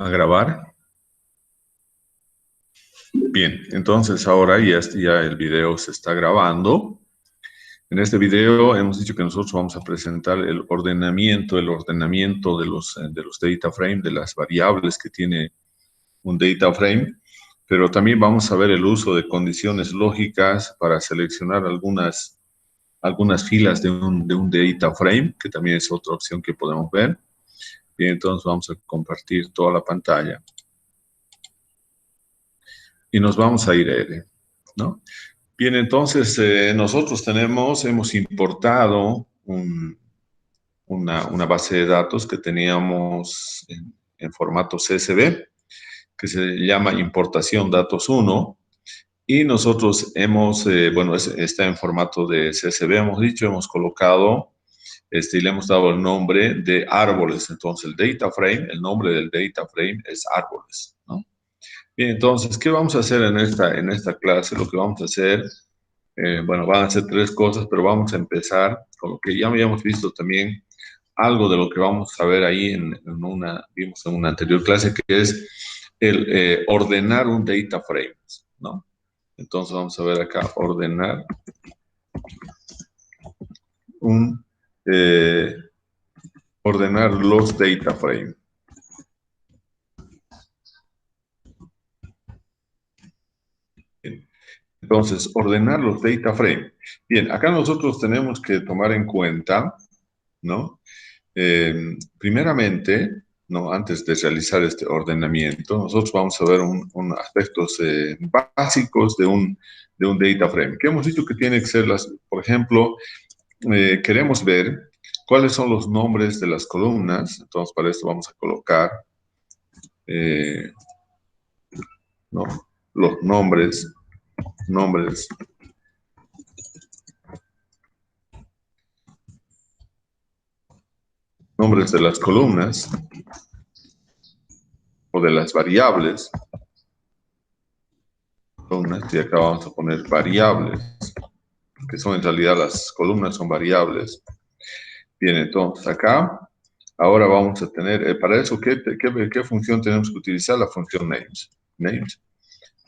a grabar. Bien, entonces ahora ya el video se está grabando. En este video hemos dicho que nosotros vamos a presentar el ordenamiento de los data frame, de las variables que tiene un data frame, pero también vamos a ver el uso de condiciones lógicas para seleccionar algunas filas de un data frame, que también es otra opción que podemos ver. Bien, entonces vamos a compartir toda la pantalla. Y nos vamos a ir a R, ¿no? Bien, entonces nosotros hemos importado una base de datos que teníamos en formato CSV, que se llama importación datos 1, y nosotros está en formato de CSV, hemos colocado, y le hemos dado el nombre de árboles. Entonces el nombre del data frame es árboles, ¿no? Bien, entonces, ¿qué vamos a hacer en esta clase? Lo que vamos a hacer, van a ser tres cosas, pero vamos a empezar con lo que ya habíamos visto también, algo de lo que vamos a ver ahí vimos en una anterior clase, que es el ordenar un data frame, ¿no? Entonces vamos a ver acá, ordenar los data frame. Entonces, ordenar los data frame. Bien, acá nosotros tenemos que tomar en cuenta, ¿no? Primeramente, ¿no? Antes de realizar este ordenamiento, nosotros vamos a ver unos aspectos básicos de un data frame. Que hemos dicho que tiene que ser por ejemplo, queremos ver cuáles son los nombres de las columnas. Entonces, para esto vamos a colocar ¿no? Los nombres de las columnas o de las variables. Y acá vamos a poner variables, que son en realidad las columnas son variables. Bien, entonces acá, ahora vamos a tener, para eso, ¿qué función tenemos que utilizar? La función names.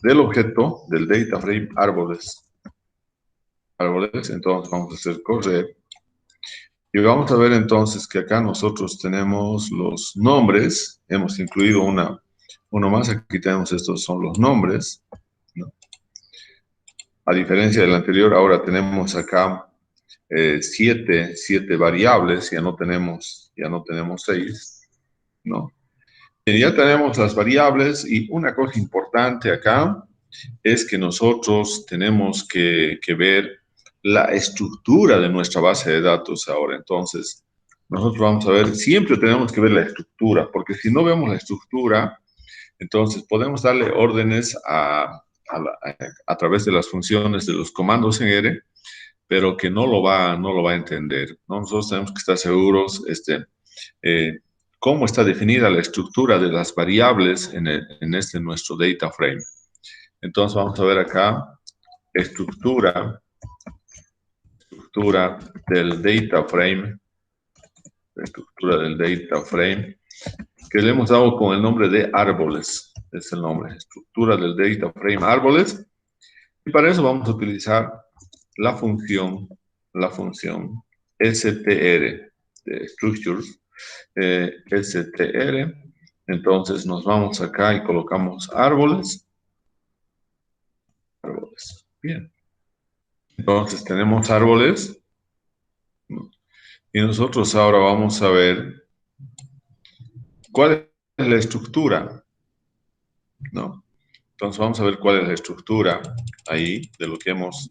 Del objeto del data frame árboles. Entonces vamos a hacer correr. Y vamos a ver entonces que acá nosotros tenemos los nombres. Hemos incluido uno más. Aquí tenemos estos son los nombres, ¿no? A diferencia del anterior, ahora tenemos acá siete variables, ya no tenemos 6, ¿no? Y ya tenemos las variables, y una cosa importante acá es que nosotros tenemos que ver la estructura de nuestra base de datos ahora. Entonces, nosotros vamos a ver, siempre tenemos que ver la estructura, porque si no vemos la estructura, entonces podemos darle órdenes a través de las funciones de los comandos en R, pero que no lo va a entender, ¿no? Nosotros tenemos que estar seguros cómo está definida la estructura de las variables en nuestro data frame. Entonces vamos a ver acá, estructura del data frame, que le hemos dado con el nombre de árboles. Es el nombre, estructura del data frame árboles. Y para eso vamos a utilizar la función str de structures, str. Entonces nos vamos acá y colocamos árboles. Bien. Entonces tenemos árboles. Y nosotros ahora vamos a ver cuál es la estructura, ¿no? Entonces vamos a ver cuál es la estructura ahí de lo que hemos...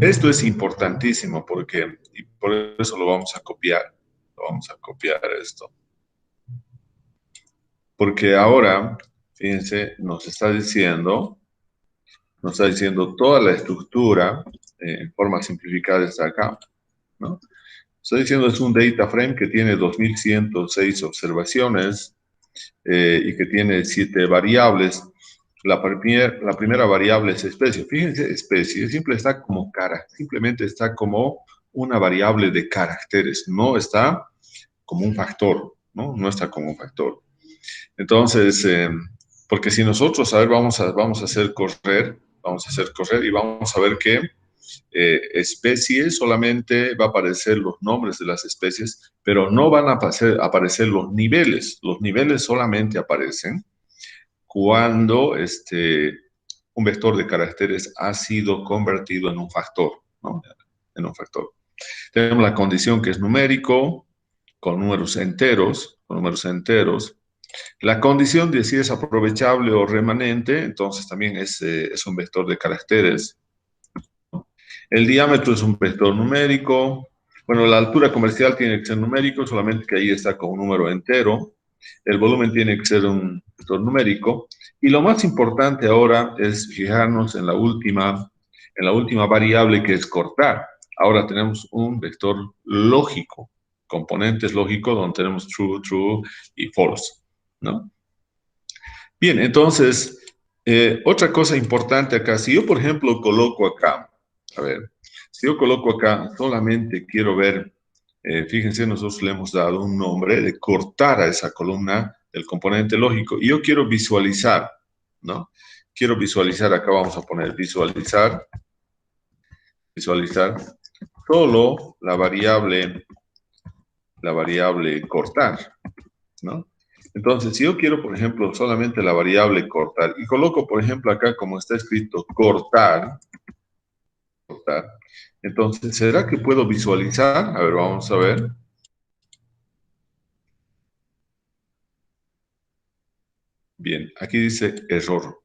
Esto es importantísimo y por eso lo vamos a copiar. Vamos a copiar esto. Porque ahora, fíjense, nos está diciendo toda la estructura en forma simplificada está acá, ¿no? Está diciendo es un data frame que tiene 2106 observaciones y que tiene 7 variables. La primera variable es especie. Fíjense, especie simplemente está como una variable de caracteres, no está como un factor, ¿no? No está como un factor. Entonces, porque si nosotros, a ver, vamos a hacer correr y vamos a ver que especies solamente va a aparecer los nombres de las especies, pero no van a aparecer los niveles. Los niveles solamente aparecen cuando un vector de caracteres ha sido convertido en un factor, ¿no? En un factor. Tenemos la condición que es numérico, con números enteros, La condición de si es aprovechable o remanente, entonces también es un vector de caracteres. El diámetro es un vector numérico. Bueno, la altura comercial tiene que ser numérico, solamente que ahí está con un número entero. El volumen tiene que ser un vector numérico. Y lo más importante ahora es fijarnos en la última variable, que es cortar. Ahora tenemos un vector lógico, componentes lógicos, donde tenemos true, true y false, ¿no? Bien, entonces, otra cosa importante acá, si yo, por ejemplo, coloco acá, a ver, si yo coloco acá, solamente quiero ver, fíjense, nosotros le hemos dado un nombre de cortar a esa columna del componente lógico, y yo quiero visualizar, ¿no? Quiero visualizar, acá vamos a poner visualizar solo la variable cortar, ¿no? Entonces, si yo quiero, por ejemplo, solamente la variable cortar, y coloco, por ejemplo, acá como está escrito cortar, entonces, ¿será que puedo visualizar? A ver, vamos a ver. Bien, aquí dice error.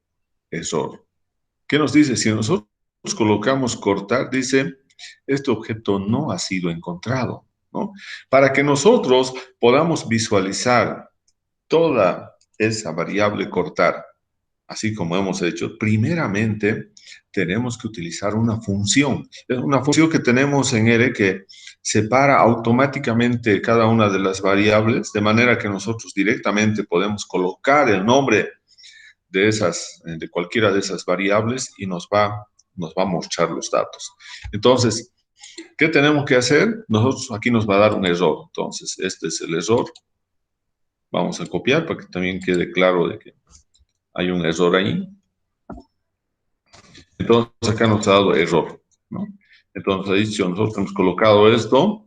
¿Qué nos dice? Si nosotros colocamos cortar, dice, este objeto no ha sido encontrado, ¿no? Para que nosotros podamos visualizar toda esa variable cortar, así como hemos hecho, primeramente tenemos que utilizar una función. Es una función que tenemos en R que separa automáticamente cada una de las variables, de manera que nosotros directamente podemos colocar el nombre de cualquiera de esas variables, y nos va a mostrar los datos. Entonces, ¿qué tenemos que hacer? Nosotros aquí nos va a dar un error. Entonces, este es el error. Vamos a copiar para que también quede claro de que hay un error ahí. Entonces, acá nos ha dado error, ¿no? Entonces, ahí si nosotros hemos colocado esto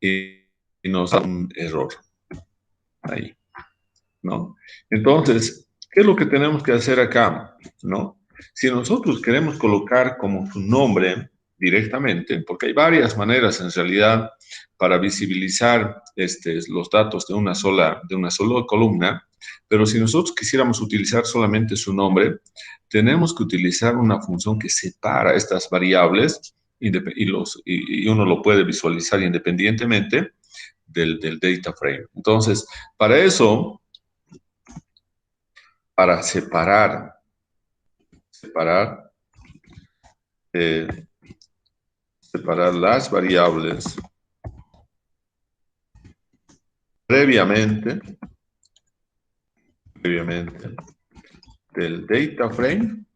y nos da un error ahí, ¿no? Entonces, ¿qué es lo que tenemos que hacer acá, no? Si nosotros queremos colocar como su nombre directamente, porque hay varias maneras en realidad para visibilizar los datos de una sola columna, pero si nosotros quisiéramos utilizar solamente su nombre, tenemos que utilizar una función que separa estas variables y uno lo puede visualizar independientemente del data frame. Entonces, para eso, para separar las variables previamente del data frame,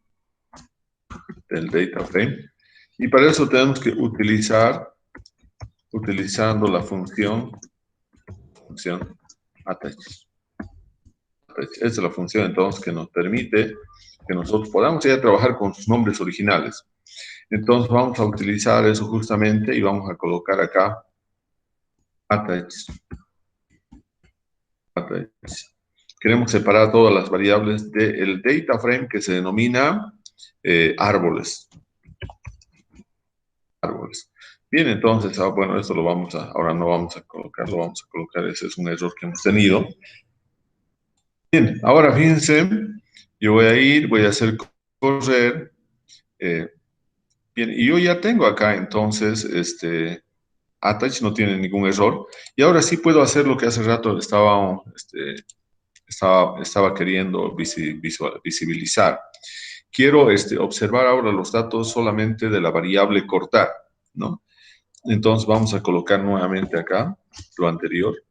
y para eso tenemos que utilizando la función attach. Esta es la función entonces que nos permite que nosotros podamos ya trabajar con sus nombres originales. Entonces vamos a utilizar eso justamente y vamos a colocar acá attach. Queremos separar todas las variables del data frame, que se denomina árboles. Bien, entonces, bueno, esto ahora no vamos a colocar, ese es un error que hemos tenido. Bien, ahora fíjense, yo voy a hacer correr. Bien, y yo ya tengo acá entonces, attach no tiene ningún error, y ahora sí puedo hacer lo que hace rato estaba queriendo visibilizar. Quiero observar ahora los datos solamente de la variable cortar, ¿no? Entonces vamos a colocar nuevamente acá lo anterior.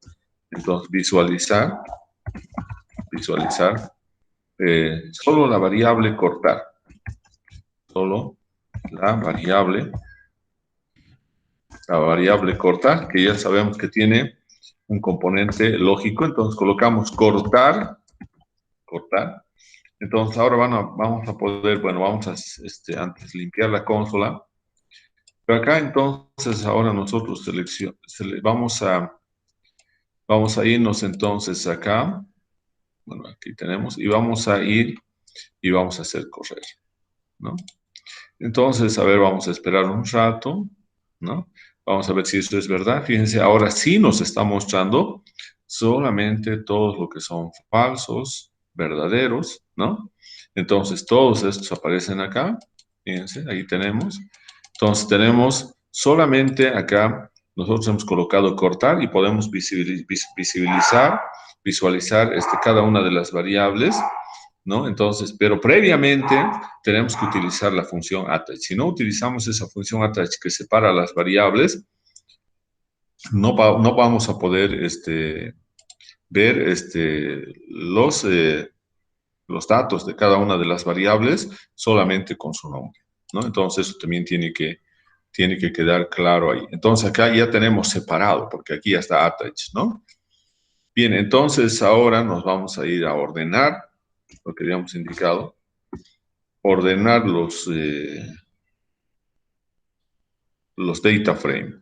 Entonces visualizar solo la variable cortar. Solo la variable cortar, que ya sabemos que tiene un componente lógico. Entonces colocamos cortar. Entonces ahora vamos a poder, bueno, vamos a antes limpiar la consola. Pero acá entonces ahora nosotros vamos a irnos entonces acá. Bueno, aquí tenemos y vamos a ir y vamos a hacer correr, ¿no? Entonces, a ver, vamos a esperar un rato, ¿no? Vamos a ver si esto es verdad. Fíjense, ahora sí nos está mostrando solamente todos lo que son falsos, verdaderos, ¿no? Entonces, todos estos aparecen acá. Fíjense, ahí tenemos. Entonces, tenemos solamente acá, nosotros hemos colocado cortar y podemos visualizar cada una de las variables, ¿no? Entonces, pero previamente tenemos que utilizar la función attach. Si no utilizamos esa función attach que separa las variables, no vamos a poder ver los datos de cada una de las variables solamente con su nombre, ¿no? Entonces, eso también tiene que quedar claro ahí. Entonces, acá ya tenemos separado, porque aquí ya está attach, ¿no? Bien, entonces ahora nos vamos a ir a ordenar, lo que habíamos indicado, ordenar los data frame.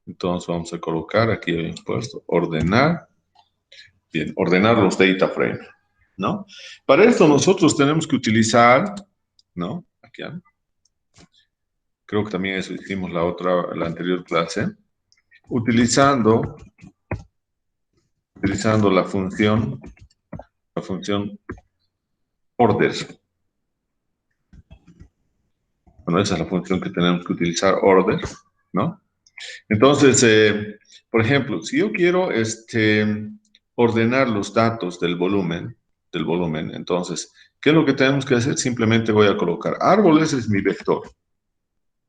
Entonces vamos a colocar, aquí habíamos puesto, ordenar. Bien, ordenar los data frame, ¿no? Para esto nosotros tenemos que utilizar, ¿no? Aquí, creo que también eso hicimos la anterior clase, utilizando la función order. Bueno, esa es la función que tenemos que utilizar, order, ¿no? Entonces, por ejemplo, si yo quiero ordenar los datos del volumen, entonces, ¿qué es lo que tenemos que hacer? Simplemente voy a colocar árboles es mi vector,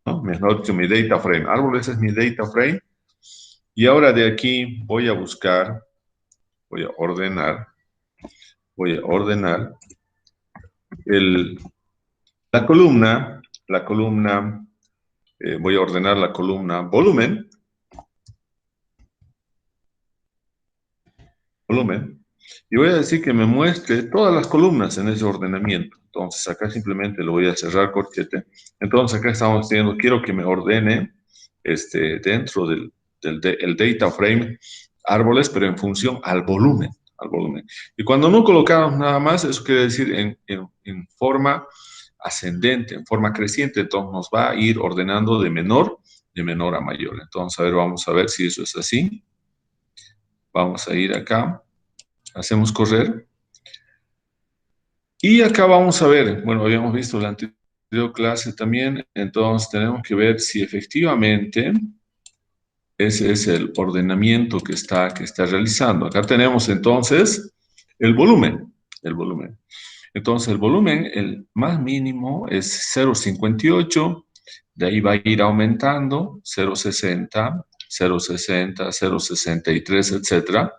¿no? Mejor dicho, mi data frame. Árboles es mi data frame. Y ahora de aquí voy a buscar, voy a ordenar la columna, voy a ordenar la columna volumen, y voy a decir que me muestre todas las columnas en ese ordenamiento. Entonces acá simplemente lo voy a cerrar corchete. Entonces acá estamos diciendo, quiero que me ordene dentro del data frame árboles, pero en función al volumen. Y cuando no colocamos nada más, eso quiere decir en forma ascendente, en forma creciente. Entonces nos va a ir ordenando de menor a mayor. Entonces, a ver, vamos a ver si eso es así. Vamos a ir acá. Hacemos correr. Y acá vamos a ver, bueno, habíamos visto la anterior clase también, entonces tenemos que ver si efectivamente ese es el ordenamiento que está realizando. Acá tenemos entonces el volumen. Entonces el volumen, el más mínimo es 0,58, de ahí va a ir aumentando, 0,60, 0,60, 0,63, etc.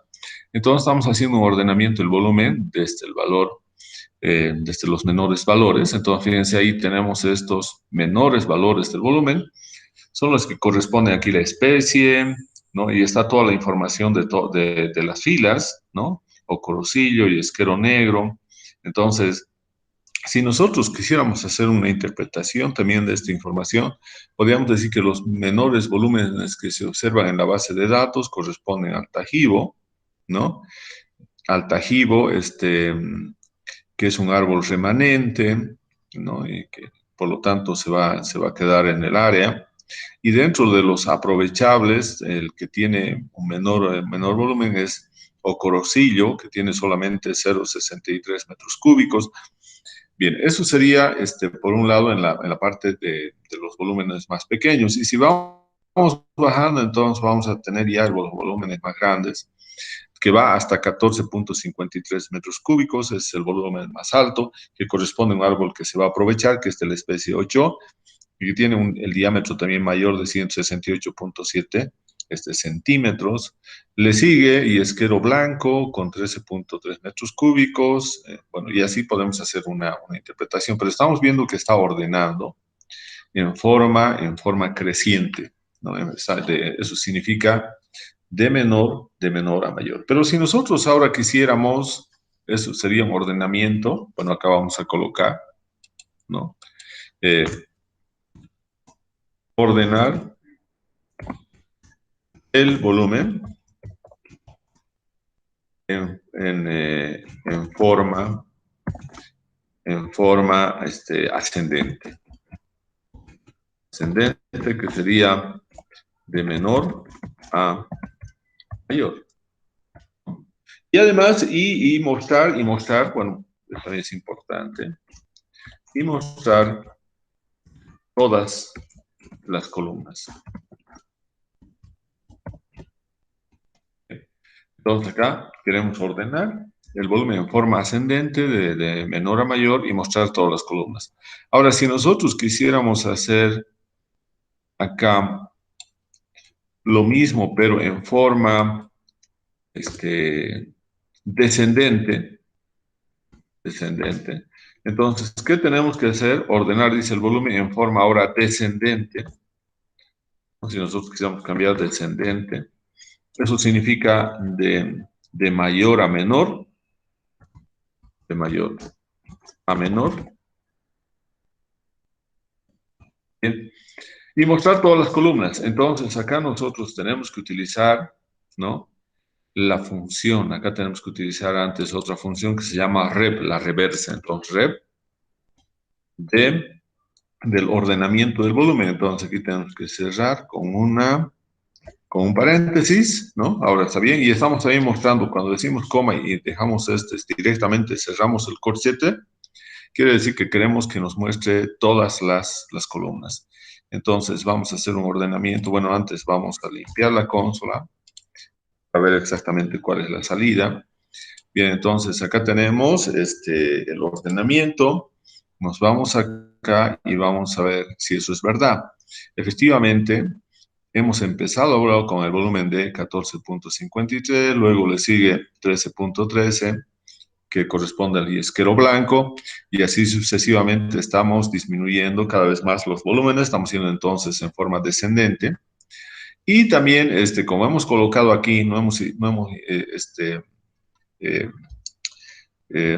Entonces estamos haciendo un ordenamiento del volumen desde el valor, desde los menores valores. Entonces fíjense, ahí tenemos estos menores valores del volumen, son los que corresponden aquí la especie, ¿no? Y está toda la información de las filas, ¿no? Ocorosillo y esquero negro. Entonces, si nosotros quisiéramos hacer una interpretación también de esta información, podríamos decir que los menores volúmenes que se observan en la base de datos corresponden al Tajibo, ¿no? Al Tajibo, que es un árbol remanente, ¿no? Y que por lo tanto se va a quedar en el área. Y dentro de los aprovechables, el que tiene un menor volumen es Ocorosillo, que tiene solamente 0,63 metros cúbicos. Bien, eso sería, por un lado, en la parte de los volúmenes más pequeños. Y si vamos bajando, entonces vamos a tener ya los volúmenes más grandes, que va hasta 14,53 metros cúbicos, es el volumen más alto, que corresponde a un árbol que se va a aprovechar, que es de la especie 8, y que tiene el diámetro también mayor de 168,7 centímetros. Le sigue Yesquero Blanco con 13,3 metros cúbicos. Bueno, y así podemos hacer una interpretación, pero estamos viendo que está ordenando en forma creciente, ¿no? Eso significa de menor a mayor. Pero si nosotros ahora quisiéramos, eso sería un ordenamiento, bueno, acá vamos a colocar, ¿no? Eh, ordenar el volumen en forma ascendente. Ascendente que sería de menor a mayor. Y además, mostrar, bueno, esto también es importante, y mostrar todas las columnas. Entonces acá queremos ordenar el volumen en forma ascendente de menor a mayor y mostrar todas las columnas. Ahora, si nosotros quisiéramos hacer acá lo mismo, pero en forma descendente, entonces, ¿qué tenemos que hacer? Ordenar, dice el volumen, en forma ahora descendente. Si nosotros quisiéramos cambiar descendente, eso significa de mayor a menor, de mayor a menor. Bien. Y mostrar todas las columnas. Entonces, acá nosotros tenemos que utilizar, ¿no? La función. Acá tenemos que utilizar antes otra función que se llama rep, la reversa. Entonces, rep del ordenamiento del volumen. Entonces, aquí tenemos que cerrar con un paréntesis, ¿no? Ahora está bien. Y estamos ahí mostrando, cuando decimos coma y dejamos directamente, cerramos el corchete, quiere decir que queremos que nos muestre todas las columnas. Entonces vamos a hacer un ordenamiento. Bueno, antes vamos a limpiar la consola para ver exactamente cuál es la salida. Bien, entonces acá tenemos el ordenamiento. Nos vamos acá y vamos a ver si eso es verdad. Efectivamente, hemos empezado ahora con el volumen de 14.53, luego le sigue 13.13, que corresponde al yesquero blanco, y así sucesivamente estamos disminuyendo cada vez más los volúmenes, estamos yendo entonces en forma descendente. Y también, como hemos colocado aquí, eh,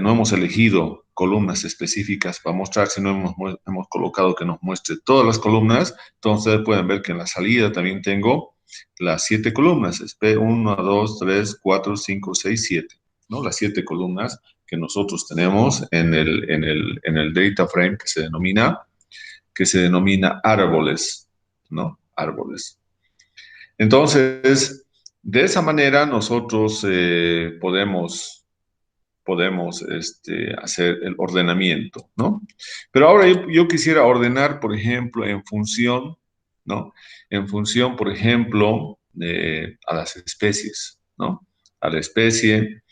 no hemos elegido columnas específicas para mostrar, sino hemos colocado que nos muestre todas las columnas. Entonces pueden ver que en la salida también tengo las 7 columnas, 1, 2, 3, 4, 5, 6, 7, ¿no? Las 7 columnas que nosotros tenemos en el data frame que se denomina árboles, ¿no? Árboles. Entonces, de esa manera nosotros podemos hacer el ordenamiento, ¿no? Pero ahora yo quisiera ordenar, por ejemplo, en función, ¿no? En función, por ejemplo, a las especies, ¿no? A la especie,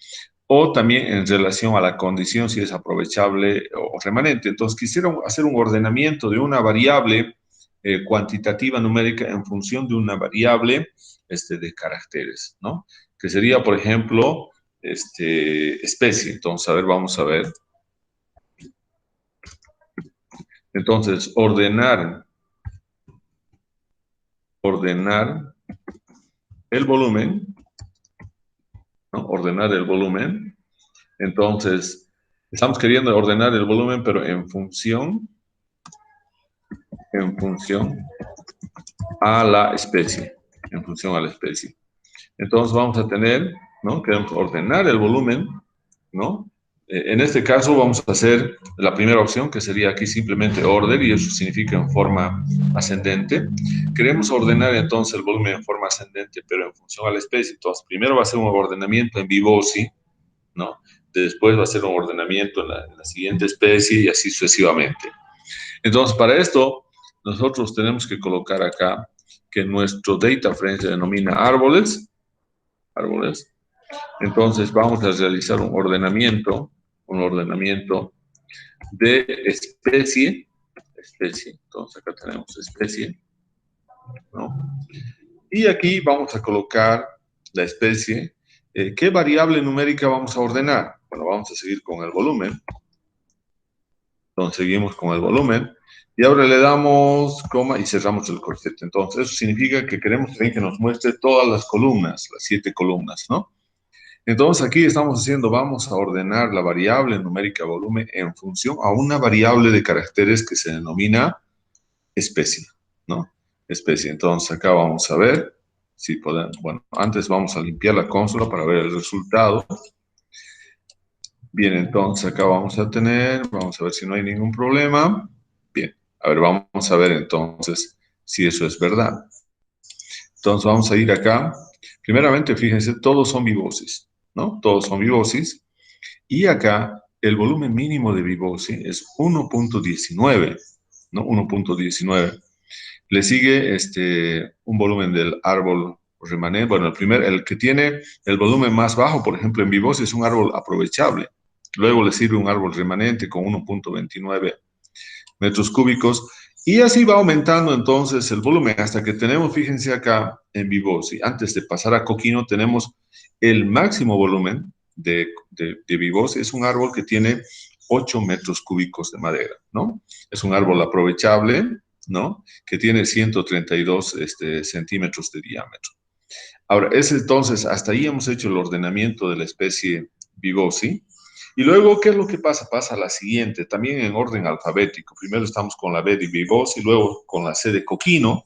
o también en relación a la condición, si es aprovechable o remanente. Entonces, quisiera hacer un ordenamiento de una variable cuantitativa numérica en función de una variable de caracteres, ¿no? Que sería, por ejemplo, especie. Entonces, a ver, vamos a ver. Entonces, ordenar el volumen, ¿no? Ordenar el volumen. Entonces, estamos queriendo ordenar el volumen, pero en función a la especie, en función a la especie. Entonces vamos a tener, ¿no? Queremos ordenar el volumen, ¿no? En este caso vamos a hacer la primera opción, que sería aquí simplemente order, y eso significa en forma ascendente. Queremos ordenar entonces el volumen en forma ascendente, pero en función a la especie. Entonces, primero va a ser un ordenamiento en Vibosi, ¿no? Después va a ser un ordenamiento en la siguiente especie y así sucesivamente. Entonces, para esto, nosotros tenemos que colocar acá que nuestro data frame se denomina árboles. Entonces, vamos a realizar un ordenamiento de especie. Entonces, acá tenemos especie, ¿no? Y aquí vamos a colocar la especie. ¿Qué variable numérica vamos a ordenar? Bueno, vamos a seguir con el volumen. Entonces seguimos con el volumen. Y ahora le damos coma y cerramos el corchete. Entonces eso significa que queremos también que nos muestre todas las columnas, las 7 columnas, ¿no? Entonces aquí estamos haciendo, vamos a ordenar la variable numérica volumen en función a una variable de caracteres que se denomina especie, ¿no? Especie. Entonces acá vamos a ver si podemos, bueno, antes vamos a limpiar la consola para ver el resultado. Bien, entonces acá vamos a tener, vamos a ver si no hay ningún problema. Bien, a ver, vamos a ver entonces si eso es verdad. Entonces vamos a ir acá. Primeramente, fíjense, todos son Vivosis, ¿no? Todos son Vivosis. Y acá el volumen mínimo de Vivosi es 1.19, ¿no? 1.19. Le sigue un volumen del árbol remanente. Bueno, el que tiene el volumen más bajo, por ejemplo, en Vivosi es un árbol aprovechable. Luego le sirve un árbol remanente con 1.29 metros cúbicos. Y así va aumentando entonces el volumen hasta que tenemos, fíjense acá en Vivosi, antes de pasar a Coquino, tenemos el máximo volumen de Vivosi. Es un árbol que tiene 8 metros cúbicos de madera, ¿no? Es un árbol aprovechable, ¿no? Que tiene 132 centímetros de diámetro. Ahora, es entonces, hasta ahí hemos hecho el ordenamiento de la especie Vivosi. Y luego, ¿qué es lo que pasa? Pasa a la siguiente, también en orden alfabético. Primero estamos con la B de Vivosi, luego con la C de Coquino.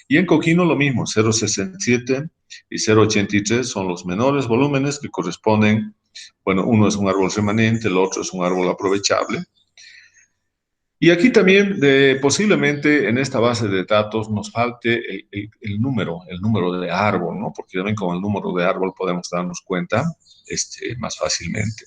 Y en Coquino lo mismo, 0,67 y 0,83 son los menores volúmenes que corresponden, bueno, uno es un árbol remanente, el otro es un árbol aprovechable. Y aquí también posiblemente en esta base de datos nos falte el número de árbol, ¿no? Porque también con el número de árbol podemos darnos cuenta más fácilmente.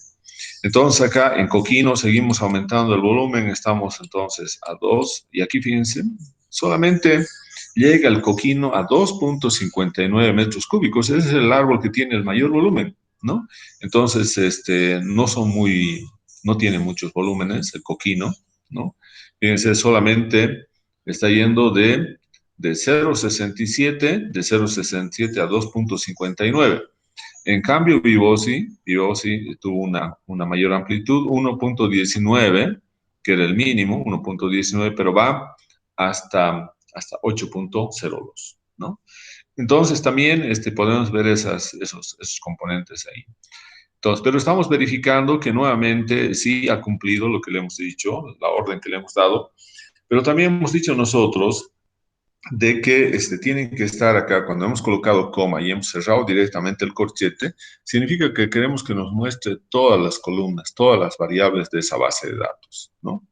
Entonces acá en Coquino seguimos aumentando el volumen, estamos entonces a 2, y aquí fíjense, solamente llega el Coquino a 2.59 metros cúbicos, ese es el árbol que tiene el mayor volumen, ¿no? Entonces, no tiene muchos volúmenes el Coquino, ¿no? Fíjense, solamente está yendo de 0.67 a 2.59. En cambio, Vivosi tuvo una mayor amplitud, 1.19, que era el mínimo, 1.19, pero va hasta 8.02, ¿no? Entonces también podemos ver esos componentes ahí. Entonces, pero estamos verificando que nuevamente sí ha cumplido lo que le hemos dicho, la orden que le hemos dado, pero también hemos dicho nosotros de que tienen que estar acá, cuando hemos colocado coma y hemos cerrado directamente el corchete, significa que queremos que nos muestre todas las columnas, todas las variables de esa base de datos, ¿no?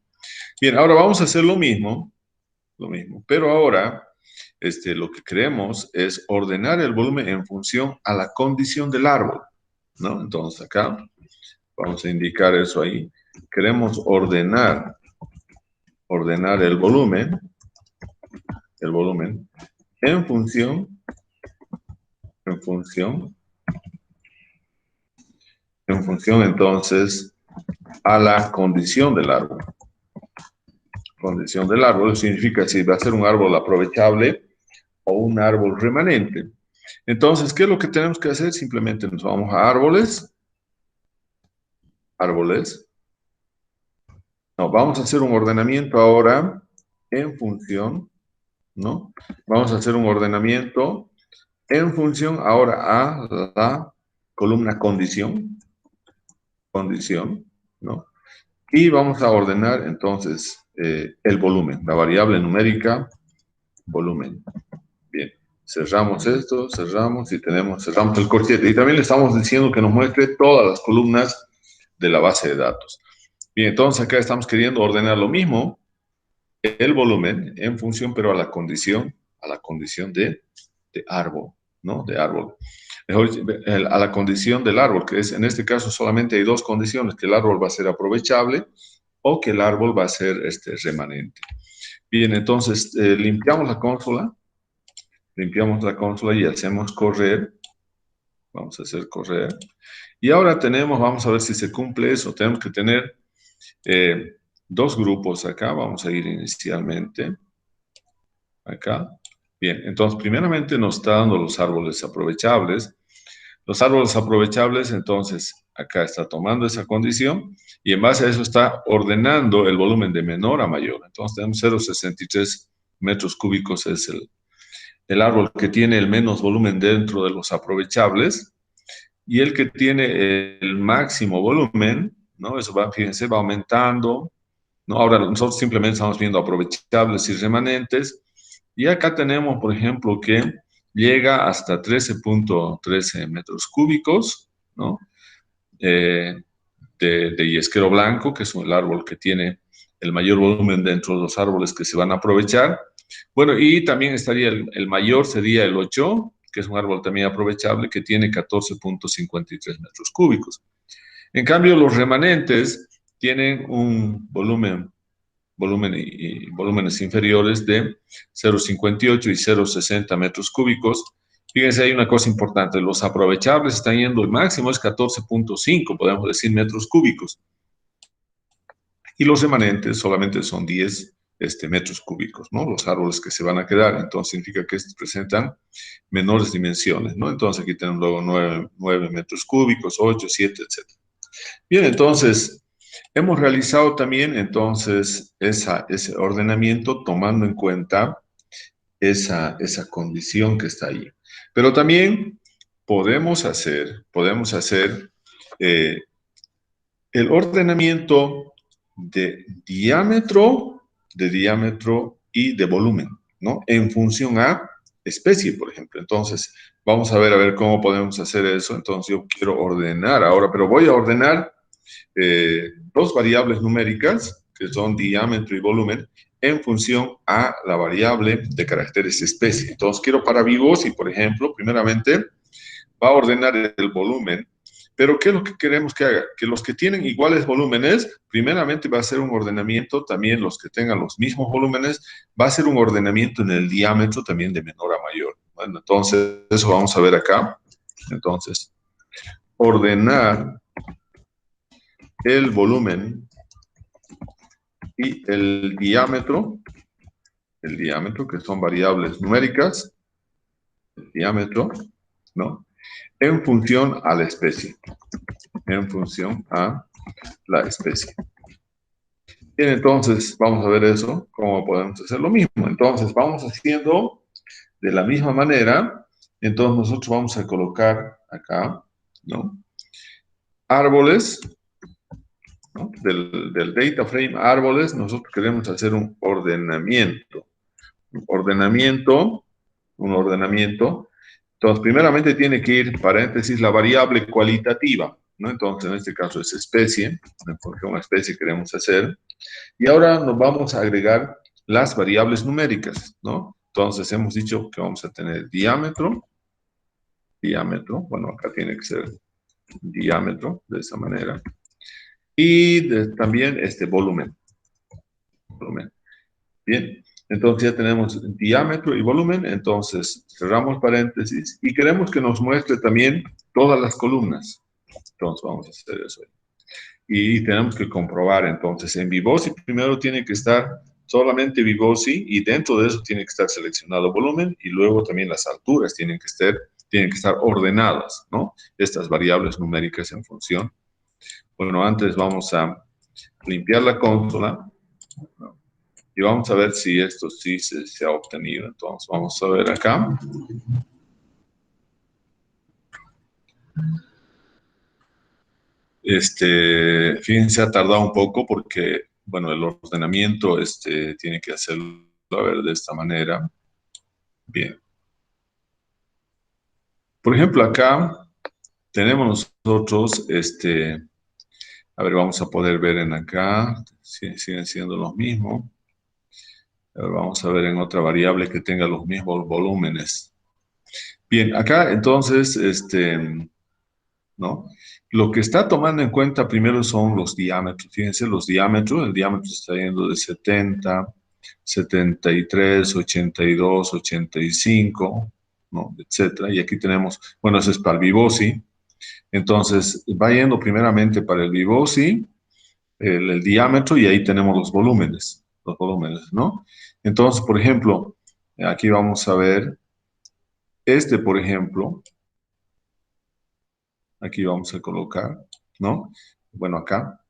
Bien, ahora vamos a hacer lo mismo, pero ahora lo que queremos es ordenar el volumen en función a la condición del árbol, ¿no? Entonces acá vamos a indicar eso ahí. Queremos ordenar el volumen en función entonces a la condición del árbol. Condición del árbol significa si va a ser un árbol aprovechable o un árbol remanente. Entonces, ¿qué es lo que tenemos que hacer? Simplemente nos vamos a árboles. No, vamos a hacer un ordenamiento ahora en función, ¿no? Vamos a hacer un ordenamiento en función ahora a la columna condición, ¿no? Y vamos a ordenar entonces el volumen, la variable numérica volumen. Bien, cerramos esto, cerramos el corchete. Y también le estamos diciendo que nos muestre todas las columnas de la base de datos. Bien, entonces acá estamos queriendo ordenar lo mismo, el volumen en función, pero a la condición de árbol, ¿no? De árbol. Mejor, a la condición del árbol, que es, en este caso solamente hay dos condiciones, que el árbol va a ser aprovechable o que el árbol va a ser remanente. Bien, entonces limpiamos la consola y hacemos correr. Vamos a hacer correr. Y ahora vamos a ver si se cumple eso. Tenemos que tener dos grupos acá. Vamos a ir inicialmente acá. Bien, entonces primeramente nos está dando los árboles aprovechables. Los árboles aprovechables, entonces, acá está tomando esa condición y en base a eso está ordenando el volumen de menor a mayor. Entonces, tenemos 0,63 metros cúbicos es el árbol que tiene el menos volumen dentro de los aprovechables y el que tiene el máximo volumen, ¿no? Eso va, fíjense, va aumentando, ¿no? Ahora nosotros simplemente estamos viendo aprovechables y remanentes y acá tenemos, por ejemplo, que llega hasta 13,13 metros cúbicos, ¿no? De yesquero blanco, que es el árbol que tiene el mayor volumen dentro de los árboles que se van a aprovechar. Bueno, y también estaría el mayor, sería el 8, que es un árbol también aprovechable, que tiene 14,53 metros cúbicos. En cambio, los remanentes tienen un volúmenes inferiores de 0,58 y 0,60 metros cúbicos. Fíjense, hay una cosa importante, los aprovechables están yendo, el máximo es 14,5, podemos decir, metros cúbicos. Y los remanentes solamente son 10 metros cúbicos, ¿no? Los árboles que se van a quedar, entonces significa que estos presentan menores dimensiones, ¿no? Entonces aquí tenemos luego 9 metros cúbicos, 8, 7, etc. Bien, entonces, hemos realizado también entonces ese ordenamiento tomando en cuenta esa condición que está ahí. Pero también podemos hacer el ordenamiento de diámetro y de volumen, ¿no? En función a especie, por ejemplo. Entonces, vamos a ver cómo podemos hacer eso. Entonces, yo quiero ordenar ahora, pero voy a ordenar dos variables numéricas, que son diámetro y volumen, en función a la variable de caracteres especie. Entonces, quiero para Vygotsky, por ejemplo, primeramente, va a ordenar el volumen, pero ¿qué es lo que queremos que haga? Que los que tienen iguales volúmenes, primeramente va a ser un ordenamiento, también los que tengan los mismos volúmenes, va a ser un ordenamiento en el diámetro también de menor a mayor. Bueno, entonces, eso vamos a ver acá. Entonces, ordenar el volumen y el diámetro, que son variables numéricas, el diámetro, ¿no? En función a la especie, en función a la especie. Bien, entonces vamos a ver eso, cómo podemos hacer lo mismo. Entonces vamos haciendo de la misma manera, entonces nosotros vamos a colocar acá, ¿no? Árboles, ¿no? Del data frame árboles, nosotros queremos hacer un ordenamiento. Un ordenamiento. Entonces, primeramente tiene que ir, paréntesis, la variable cualitativa, ¿no? Entonces, en este caso es especie, porque una especie queremos hacer. Y ahora nos vamos a agregar las variables numéricas, ¿no? Entonces, hemos dicho que vamos a tener diámetro, bueno, acá tiene que ser diámetro, de esa manera. Y también volumen. Bien, entonces ya tenemos diámetro y volumen, entonces cerramos paréntesis y queremos que nos muestre también todas las columnas. Entonces vamos a hacer eso. Y tenemos que comprobar, entonces, en Vygotsky primero tiene que estar solamente Vygotsky y dentro de eso tiene que estar seleccionado volumen y luego también las alturas tienen que estar ordenadas, ¿no? Estas variables numéricas en función. Bueno, antes vamos a limpiar la consola, ¿no? Y vamos a ver si esto sí se ha obtenido. Entonces, vamos a ver acá. Fíjense, ha tardado un poco porque, bueno, el ordenamiento tiene que hacerlo, a ver, de esta manera. Bien. Por ejemplo, acá tenemos nosotros, a ver, vamos a poder ver en acá, siguen siendo los mismos. Vamos a ver en otra variable que tenga los mismos volúmenes. Bien, acá entonces, ¿no? Lo que está tomando en cuenta primero son los diámetros. Fíjense, los diámetros, el diámetro está yendo de 70, 73, 82, 85, ¿no? Etcétera. Y aquí tenemos, bueno, eso es para el Vygotsky. Entonces, va yendo primeramente para el Vygotsky, el diámetro, y ahí tenemos los volúmenes, ¿no? Entonces, por ejemplo, aquí vamos a ver, por ejemplo, Aquí vamos a colocar, ¿no? Bueno, acá,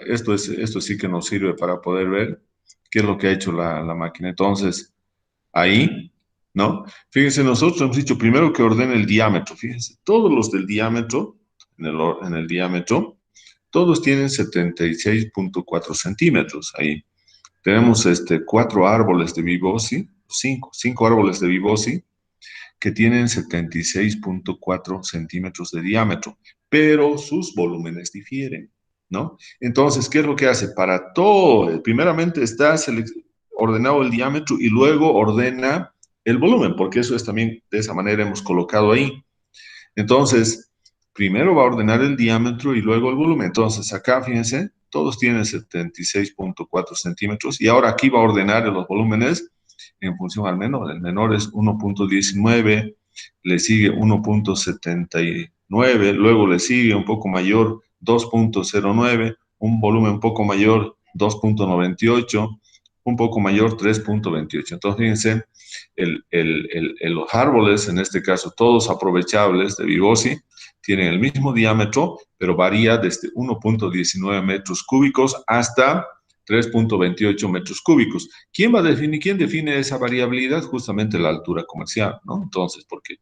esto sí que nos sirve para poder ver qué es lo que ha hecho la máquina. Entonces, ahí, ¿no? Fíjense, nosotros hemos dicho primero que ordene el diámetro. Fíjense, todos los del diámetro, en el diámetro, todos tienen 76.4 centímetros. Ahí tenemos 4 árboles de Vibosi, cinco árboles de Vibosi que tienen 76.4 centímetros de diámetro, pero sus volúmenes difieren, ¿no? Entonces, ¿qué es lo que hace? Para todo, primeramente está ordenado el diámetro y luego ordena el volumen, porque eso es también, de esa manera hemos colocado ahí. Entonces, primero va a ordenar el diámetro y luego el volumen. Entonces, acá, fíjense, todos tienen 76.4 centímetros y ahora aquí va a ordenar los volúmenes en función al menor. El menor es 1.19, le sigue 1.79, luego le sigue un poco mayor 2.09, un volumen un poco mayor 2.98, un poco mayor 3.28. Entonces, fíjense, los árboles, en este caso todos aprovechables de Vibosi, tienen el mismo diámetro, pero varía desde 1.19 metros cúbicos hasta 3.28 metros cúbicos. ¿Quién va a definir, quién define esa variabilidad? Justamente la altura comercial, ¿no? Entonces, porque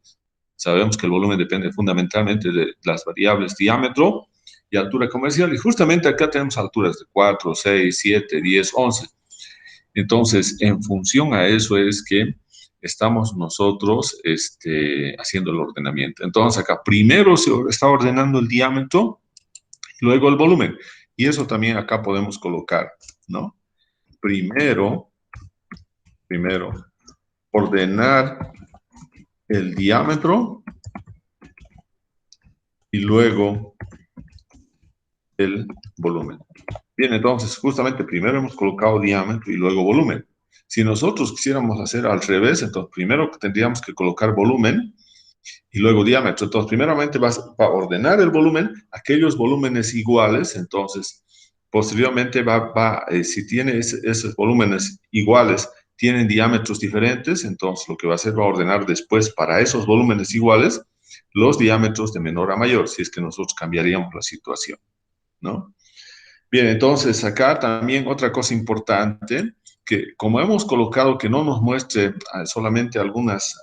sabemos que el volumen depende fundamentalmente de las variables diámetro y altura comercial, y justamente acá tenemos alturas de 4, 6, 7, 10, 11. Entonces, en función a eso es que estamos nosotros haciendo el ordenamiento. Entonces, acá primero se está ordenando el diámetro, luego el volumen. Y eso también acá podemos colocar, ¿no? Primero, ordenar el diámetro y luego el volumen. Bien, entonces, justamente primero hemos colocado diámetro y luego volumen. Si nosotros quisiéramos hacer al revés, entonces primero tendríamos que colocar volumen y luego diámetro. Entonces, primeramente va a ordenar el volumen, aquellos volúmenes iguales, entonces, posteriormente si tiene esos volúmenes iguales, tienen diámetros diferentes, entonces lo que va a hacer va a ordenar después para esos volúmenes iguales los diámetros de menor a mayor, si es que nosotros cambiaríamos la situación, ¿no? Bien, entonces acá también otra cosa importante, que como hemos colocado que no nos muestre solamente algunas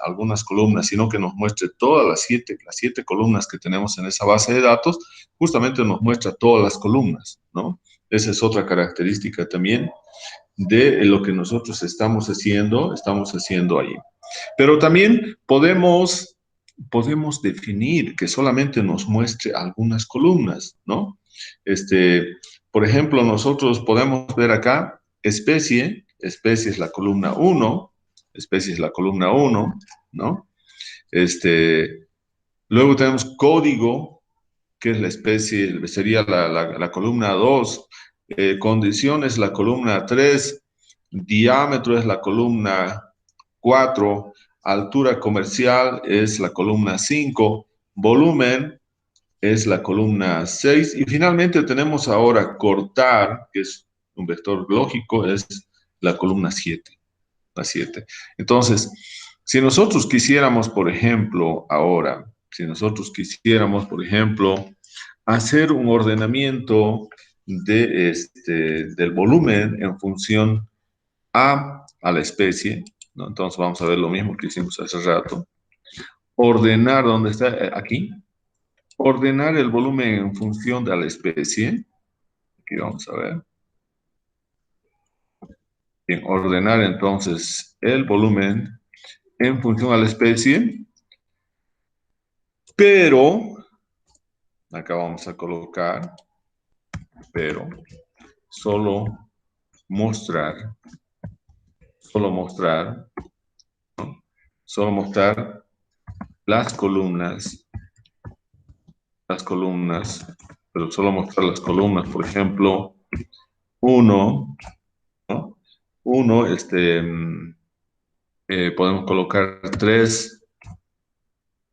columnas, sino que nos muestre todas las siete columnas que tenemos en esa base de datos, justamente nos muestra todas las columnas, ¿no? Esa es otra característica también de lo que nosotros estamos haciendo ahí. Pero también podemos definir que solamente nos muestre algunas columnas, ¿no? Por ejemplo, nosotros podemos ver acá especie es la columna 1, especie es la columna 1, ¿no? Luego tenemos código, que es la especie, sería la columna 2, condición es la columna 3, diámetro es la columna 4, altura comercial es la columna 5, volumen es la columna 6 y finalmente tenemos ahora cortar, que es un vector lógico, es la columna 7, la 7. Entonces, si nosotros quisiéramos, por ejemplo, ahora, hacer un ordenamiento del volumen en función a la especie, ¿no? Entonces vamos a ver lo mismo que hicimos hace rato. Ordenar, ¿dónde está? Aquí. Ordenar el volumen en función de la especie. Aquí vamos a ver. Bien, ordenar entonces el volumen en función a la especie, pero, acá vamos a colocar, pero, solo mostrar, ¿no? Solo mostrar las columnas, pero solo mostrar las columnas, por ejemplo, 1, ¿no? 1, podemos colocar 3,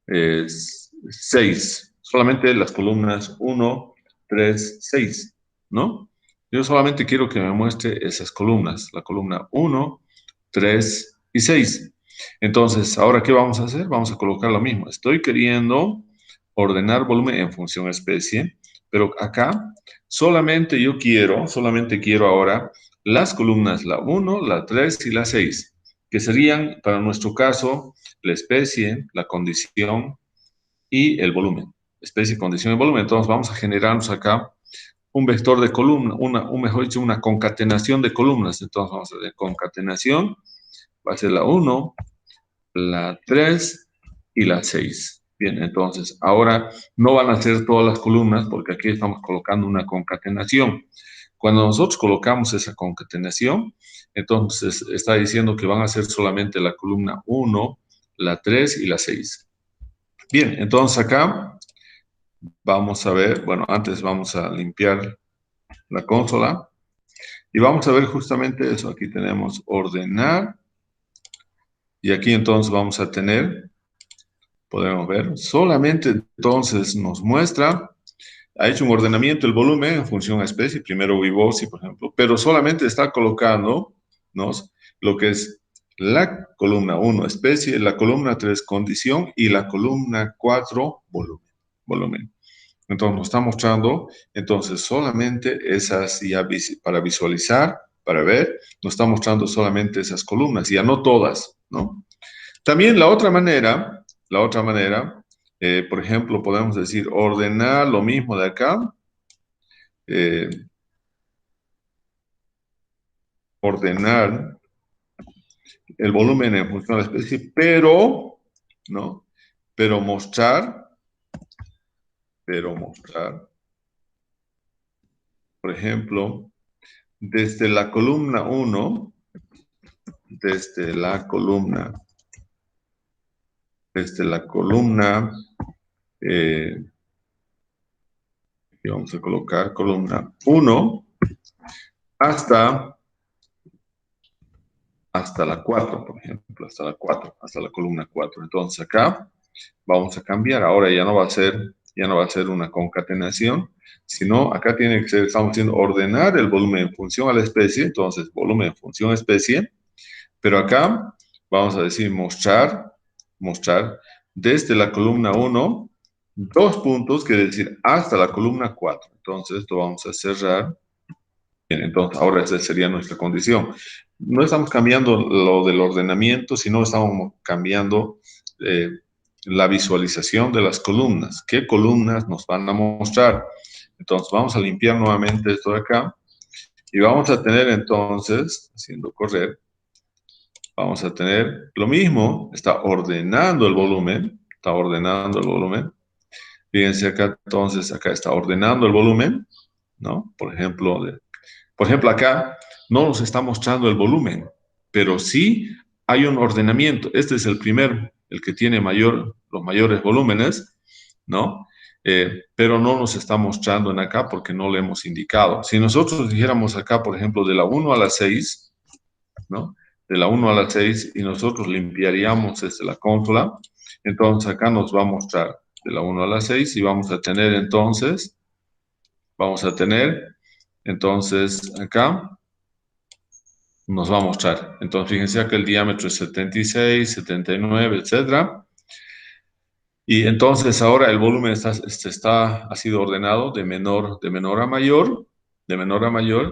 6, solamente las columnas 1, 3, 6, ¿no? Yo solamente quiero que me muestre esas columnas, la columna 1, 3 y 6. Entonces, ¿ahora qué vamos a hacer? Vamos a colocar lo mismo. Estoy queriendo ordenar volumen en función especie, pero acá solamente quiero ahora las columnas, la 1, la 3 y la 6, que serían, para nuestro caso, la especie, la condición y el volumen. Especie, condición y volumen. Entonces vamos a generarnos acá un vector de columna, mejor dicho, una concatenación de columnas. Entonces vamos a ver, concatenación va a ser la 1, la 3 y la 6. Bien, entonces ahora no van a ser todas las columnas porque aquí estamos colocando una concatenación. Cuando nosotros colocamos esa concatenación, entonces está diciendo que van a ser solamente la columna 1, la 3 y la 6. Bien, entonces acá vamos a ver, bueno, antes vamos a limpiar la consola y vamos a ver justamente eso. Aquí tenemos ordenar y aquí entonces vamos a tener, podemos ver, solamente entonces nos muestra, ha hecho un ordenamiento del volumen en función a especie, primero Vibosi, por ejemplo, pero solamente está colocando lo que es la columna 1 especie, la columna 3 condición y la columna 4 volumen. Entonces nos está mostrando, entonces solamente esas, ya para visualizar, para ver, nos está mostrando solamente esas columnas, ya no todas, ¿no? También la otra manera, por ejemplo, podemos decir ordenar lo mismo de acá, eh, ordenar el volumen en función de la especie, pero, ¿no? Pero mostrar, por ejemplo, desde la columna 1, desde la columna, y vamos a colocar columna 1 hasta, hasta la 4, por ejemplo, hasta la 4, hasta la columna 4. Entonces acá vamos a cambiar, ahora ya no va a ser una concatenación, sino acá tiene que ser, estamos haciendo ordenar el volumen en función a la especie, entonces volumen en función a especie, pero acá vamos a decir mostrar desde la columna 1, 2 puntos, quiere decir hasta la columna 4. Entonces esto vamos a cerrar. Bien, entonces ahora esa sería nuestra condición. No estamos cambiando lo del ordenamiento, sino estamos cambiando la visualización de las columnas. ¿Qué columnas nos van a mostrar? Entonces vamos a limpiar nuevamente esto de acá y vamos a tener entonces, haciendo correr, vamos a tener lo mismo, está ordenando el volumen, Fíjense acá, entonces acá está ordenando el volumen, ¿no? Por ejemplo, acá no nos está mostrando el volumen, pero sí hay un ordenamiento. Este es el que tiene los mayores volúmenes, ¿no? Pero no nos está mostrando en acá porque no le hemos indicado. Si nosotros dijéramos acá, por ejemplo, de la 1 a la 6, ¿no? De la 1 a la 6 y nosotros limpiaríamos desde la consola, entonces acá nos va a mostrar de la 1 a la 6 y vamos a tener entonces acá nos va a mostrar. Entonces, fíjense acá el diámetro es 76, 79, etcétera. Y entonces ahora el volumen ha sido ordenado de menor a mayor,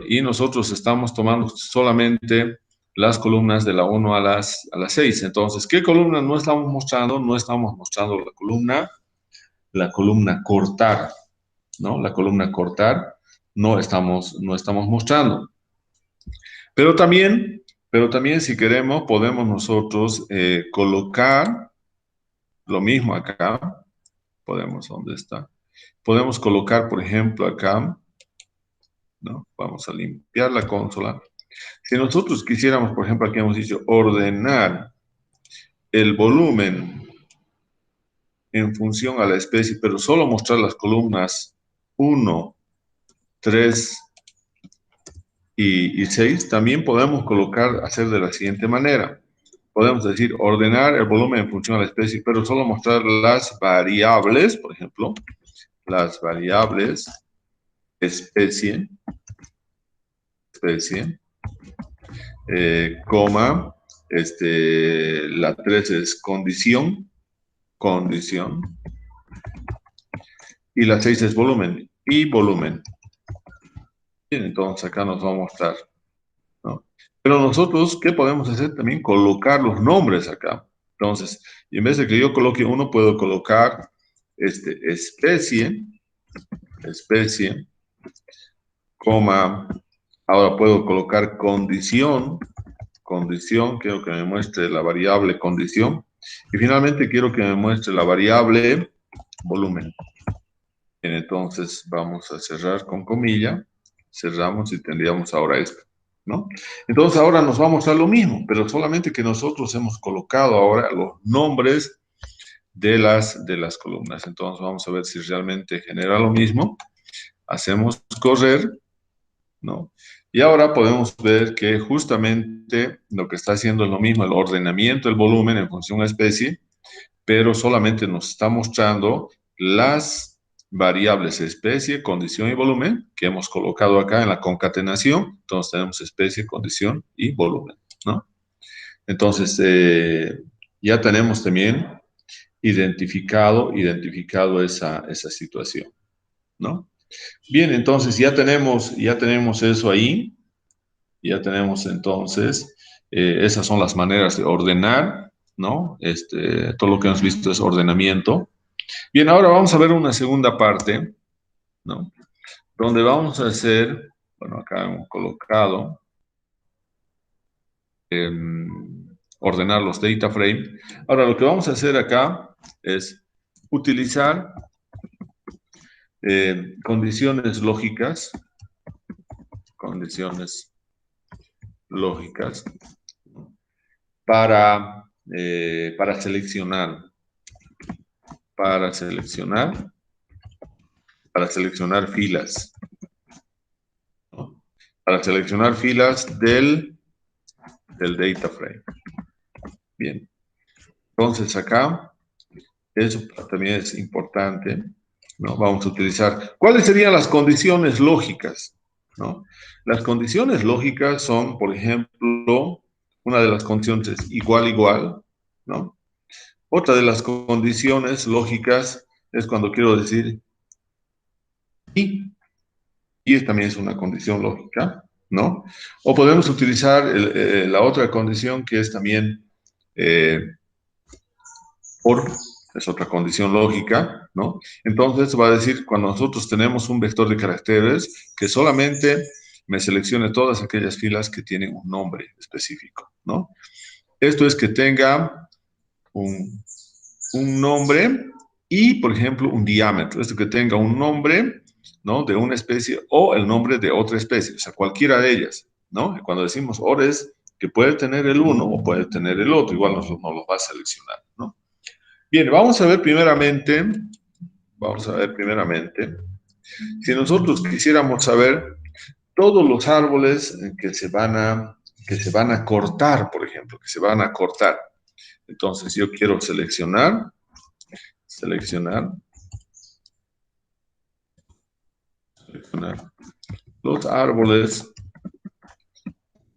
y nosotros estamos tomando solamente las columnas de la 1 a las 6. Entonces, ¿qué columna no estamos mostrando? No estamos mostrando la columna cortar, ¿no? La columna cortar no estamos mostrando. Pero también si queremos, podemos nosotros colocar lo mismo acá. ¿Dónde está? Podemos colocar, por ejemplo, acá, ¿no? Vamos a limpiar la consola. Si nosotros quisiéramos, por ejemplo, aquí hemos dicho ordenar el volumen en función a la especie, pero solo mostrar las columnas 1, 3 y 6, también podemos hacer de la siguiente manera. Podemos decir ordenar el volumen en función a la especie, pero solo mostrar las variables, por ejemplo, las variables especie, coma, la 3 es condición, y la 6 es volumen, y volumen. Bien, entonces acá nos va a mostrar, ¿no? Pero nosotros, ¿qué podemos hacer? También colocar los nombres acá. Entonces, y en vez de que yo coloque uno, puedo colocar especie, coma, ahora puedo colocar condición, quiero que me muestre la variable condición, y finalmente quiero que me muestre la variable volumen. Bien, entonces vamos a cerrar con comilla, cerramos y tendríamos ahora esto, ¿no? Entonces ahora nos va a mostrar lo mismo, pero solamente que nosotros hemos colocado ahora los nombres de las columnas. Entonces vamos a ver si realmente genera lo mismo. Hacemos correr, ¿no? Y ahora podemos ver que justamente lo que está haciendo es lo mismo, el ordenamiento del volumen en función a especie, pero solamente nos está mostrando las variables especie, condición y volumen que hemos colocado acá en la concatenación. Entonces tenemos especie, condición y volumen, ¿no? Entonces ya tenemos también identificado esa situación, ¿no? Bien, entonces ya tenemos eso ahí. Ya tenemos entonces, esas son las maneras de ordenar, ¿no? Todo lo que hemos visto es ordenamiento. Bien, ahora vamos a ver una segunda parte, ¿no? Donde vamos a hacer, bueno, acá hemos colocado, ordenar los data frame. Ahora, lo que vamos a hacer acá es utilizar condiciones lógicas, para, para seleccionar, para seleccionar, para seleccionar filas, ¿no? Para seleccionar filas del data frame. Bien, entonces acá, eso también es importante, ¿no? Vamos a utilizar, ¿cuáles serían las condiciones lógicas? ¿No? Las condiciones lógicas son, por ejemplo, una de las condiciones es igual, igual, ¿no? Otra de las condiciones lógicas es cuando quiero decir y también es una condición lógica, ¿no? O podemos utilizar la otra condición que es también eh, por, es otra condición lógica, ¿no? Entonces va a decir, cuando nosotros tenemos un vector de caracteres, que solamente me seleccione todas aquellas filas que tienen un nombre específico, ¿no? Esto es que tenga un nombre y, por ejemplo, un diámetro. Esto que tenga un nombre, ¿no? De una especie o el nombre de otra especie, o sea, cualquiera de ellas, ¿no? Y cuando decimos OR es que puede tener el uno o puede tener el otro, igual nos lo va a seleccionar, ¿no? Bien, vamos a ver primeramente, si nosotros quisiéramos saber todos los árboles que se van a cortar, por ejemplo, que se van a cortar. Entonces yo quiero seleccionar los árboles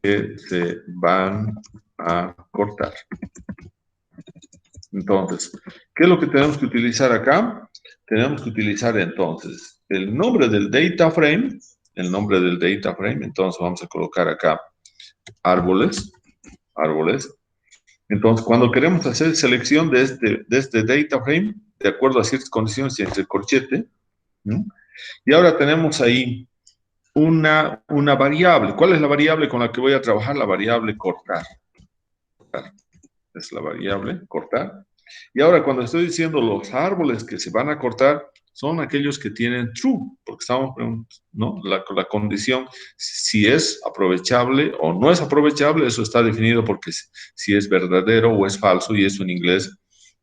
que se van a cortar. Entonces, ¿qué es lo que tenemos que utilizar acá? Tenemos que utilizar entonces el nombre del data frame, entonces vamos a colocar acá árboles. Entonces, cuando queremos hacer selección de este data frame, de acuerdo a ciertas condiciones y entre corchete, ¿no? Y ahora tenemos ahí una variable. ¿Cuál es la variable con la que voy a trabajar? La variable cortar. Es la variable cortar. Y ahora cuando estoy diciendo los árboles que se van a cortar, son aquellos que tienen true, porque estamos, ¿no? La condición, si es aprovechable o no es aprovechable, eso está definido porque si es verdadero o es falso, y eso en inglés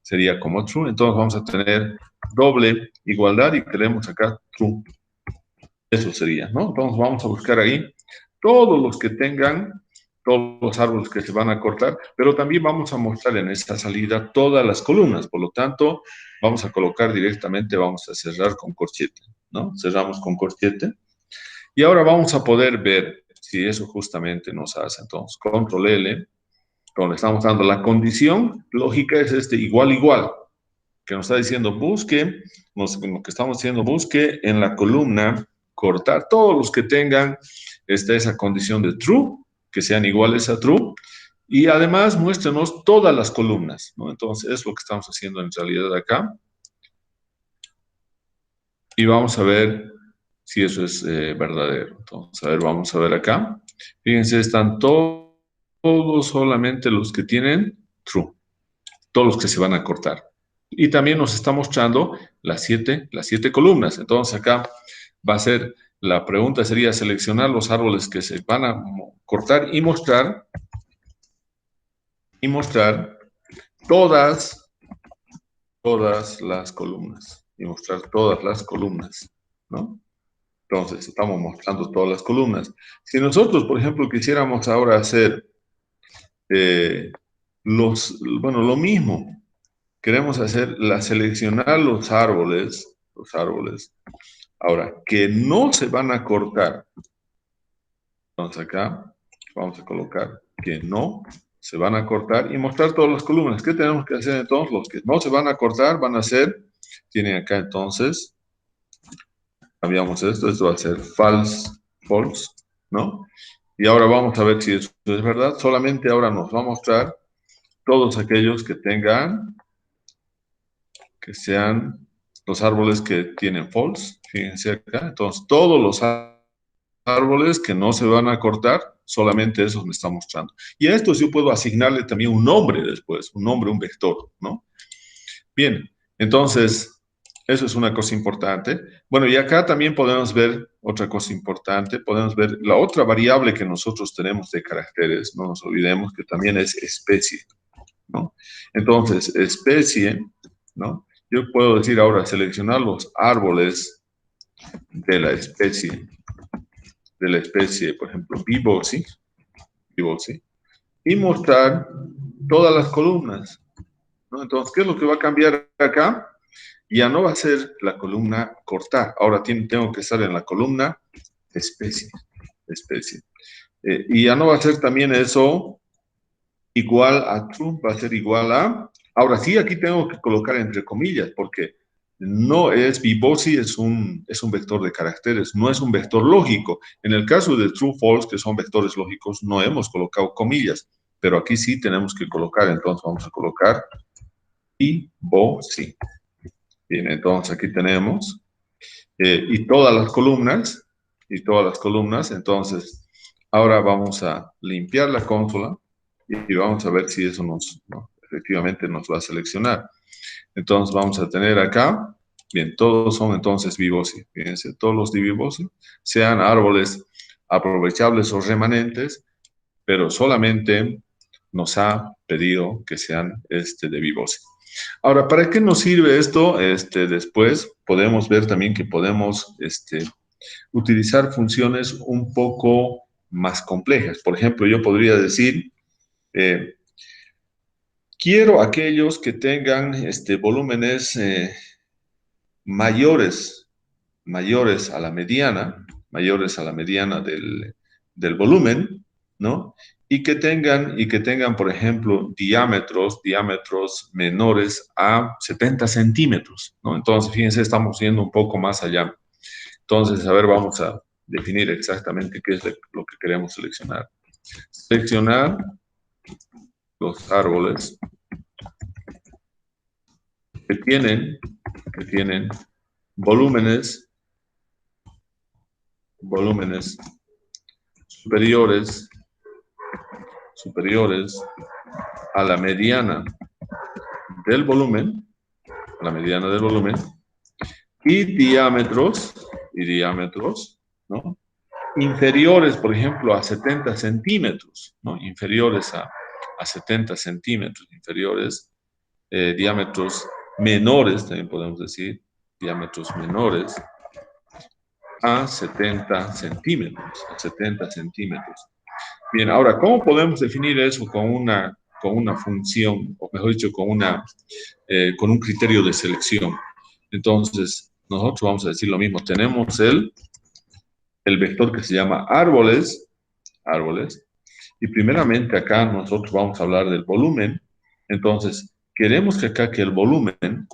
sería como true. Entonces vamos a tener doble igualdad y tenemos acá true. Eso sería, ¿no? Entonces vamos a buscar ahí todos los que tengan, todos los árboles que se van a cortar, pero también vamos a mostrar en esta salida todas las columnas. Por lo tanto, vamos a colocar directamente, vamos a cerrar con corchete, ¿no? Cerramos con corchete. Y ahora vamos a poder ver si eso justamente nos hace. Entonces, control L, cuando le estamos dando la condición lógica es igual, igual. que nos está diciendo busque, lo que estamos diciendo, busque en la columna cortar todos los que tengan esa condición de true, que sean iguales a true, y además muéstrenos todas las columnas, ¿no? Entonces, es lo que estamos haciendo en realidad acá. Y vamos a ver si eso es verdadero. Entonces, a ver, vamos a ver acá. Fíjense, están todos solamente los que tienen true, todos los que se van a cortar. Y también nos está mostrando las siete columnas. Entonces, acá va a ser, la pregunta sería seleccionar los árboles que se van a cortar y mostrar todas las columnas. Y mostrar todas las columnas, ¿no? Entonces, estamos mostrando todas las columnas. Si nosotros, por ejemplo, quisiéramos ahora hacer lo mismo, queremos hacer seleccionar los árboles, ahora, que no se van a cortar. Entonces acá vamos a colocar que no se van a cortar y mostrar todas las columnas. ¿Qué tenemos que hacer entonces? Los que no se van a cortar van a ser, tienen acá entonces, cambiamos esto va a ser false, ¿no? Y ahora vamos a ver si eso es verdad. Solamente ahora nos va a mostrar todos aquellos que sean los árboles que tienen false. Fíjense acá. Entonces, todos los árboles que no se van a cortar, solamente esos me está mostrando. Y a estos yo puedo asignarle también un nombre después, un vector, ¿no? Bien, entonces, eso es una cosa importante. Bueno, y acá también podemos ver otra cosa importante, podemos ver la otra variable que nosotros tenemos de caracteres, no nos olvidemos que también es especie, ¿no? Entonces, especie, ¿no? Yo puedo decir ahora, seleccionar los árboles de la especie, por ejemplo, Vivosi, y mostrar todas las columnas, ¿no? Entonces, ¿qué es lo que va a cambiar acá? Ya no va a ser la columna cortar, ahora tengo que estar en la columna especie. Y ya no va a ser también eso igual a true, va a ser igual a... Ahora sí, aquí tengo que colocar entre comillas, porque no es Vivosi, es un vector de caracteres, no es un vector lógico. En el caso de true, false, que son vectores lógicos, no hemos colocado comillas, pero aquí sí tenemos que colocar, entonces vamos a colocar Vivosi. Bien, entonces aquí tenemos, y todas las columnas, entonces ahora vamos a limpiar la consola y vamos a ver si eso efectivamente nos va a seleccionar. Entonces vamos a tener acá, bien, todos son entonces Vivosi, fíjense, todos los de Vivosi, sean árboles aprovechables o remanentes, pero solamente nos ha pedido que sean de Vivosi. Ahora, ¿para qué nos sirve esto? Después podemos ver también que podemos utilizar funciones un poco más complejas. Por ejemplo, yo podría decir, quiero aquellos que tengan volúmenes mayores a la mediana, del volumen, ¿no? Y que tengan, por ejemplo, diámetros menores a 70 centímetros, ¿no? Entonces, fíjense, estamos yendo un poco más allá. Entonces, a ver, vamos a definir exactamente qué es lo que queremos seleccionar. Seleccionar los árboles que tienen volúmenes superiores a la mediana del volumen, y diámetros, ¿no? Inferiores, por ejemplo, a 70 centímetros, ¿no? Inferiores a 70 centímetros, diámetros menores, también podemos decir, diámetros menores a 70 centímetros, Bien, ahora, ¿cómo podemos definir eso con una función, o mejor dicho, con un criterio de selección? Entonces, nosotros vamos a decir lo mismo. Tenemos el vector que se llama árboles, y primeramente acá nosotros vamos a hablar del volumen. Entonces, queremos que acá que el volumen,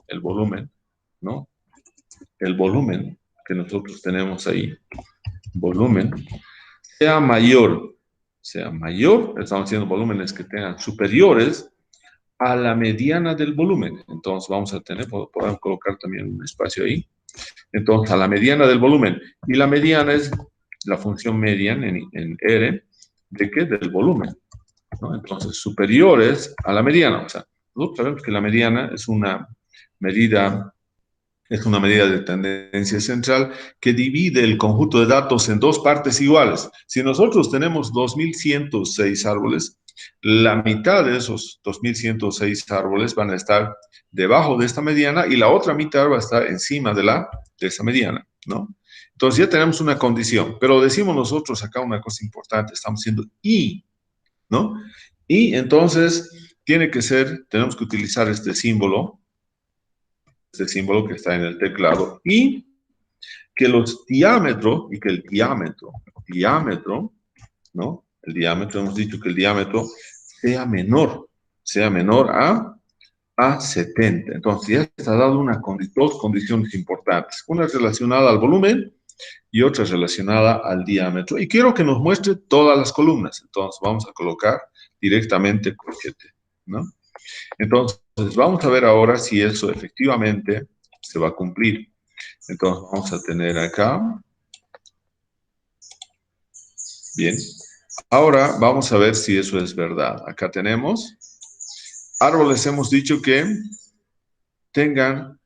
¿no? El volumen que nosotros tenemos ahí, volumen, sea mayor, estamos haciendo volúmenes que tengan superiores a la mediana del volumen. Entonces vamos a tener, podemos colocar también un espacio ahí. Entonces a la mediana del volumen. Y la mediana es la función median en R, ¿de qué? Del volumen, ¿no? Entonces superiores a la mediana. O sea, nosotros sabemos que la mediana medida es una medida de tendencia central que divide el conjunto de datos en dos partes iguales. Si nosotros tenemos 2106 árboles, la mitad de esos 2106 árboles van a estar debajo de esta mediana y la otra mitad va a estar encima de esa mediana, ¿no? Entonces ya tenemos una condición, pero decimos nosotros acá una cosa importante, estamos diciendo y, ¿no? Y entonces tenemos que utilizar este símbolo que está en el teclado, y que los diámetros, y que el diámetro, ¿no? El diámetro, hemos dicho que el diámetro sea menor a 70. Entonces ya está dado dos condiciones importantes, una relacionada al volumen y otra relacionada al diámetro. Y quiero que nos muestre todas las columnas. Entonces vamos a colocar directamente cochete, ¿no? Entonces, vamos a ver ahora si eso efectivamente se va a cumplir. Entonces, vamos a tener acá. Bien. Ahora vamos a ver si eso es verdad. Acá tenemos árboles, hemos dicho que tengan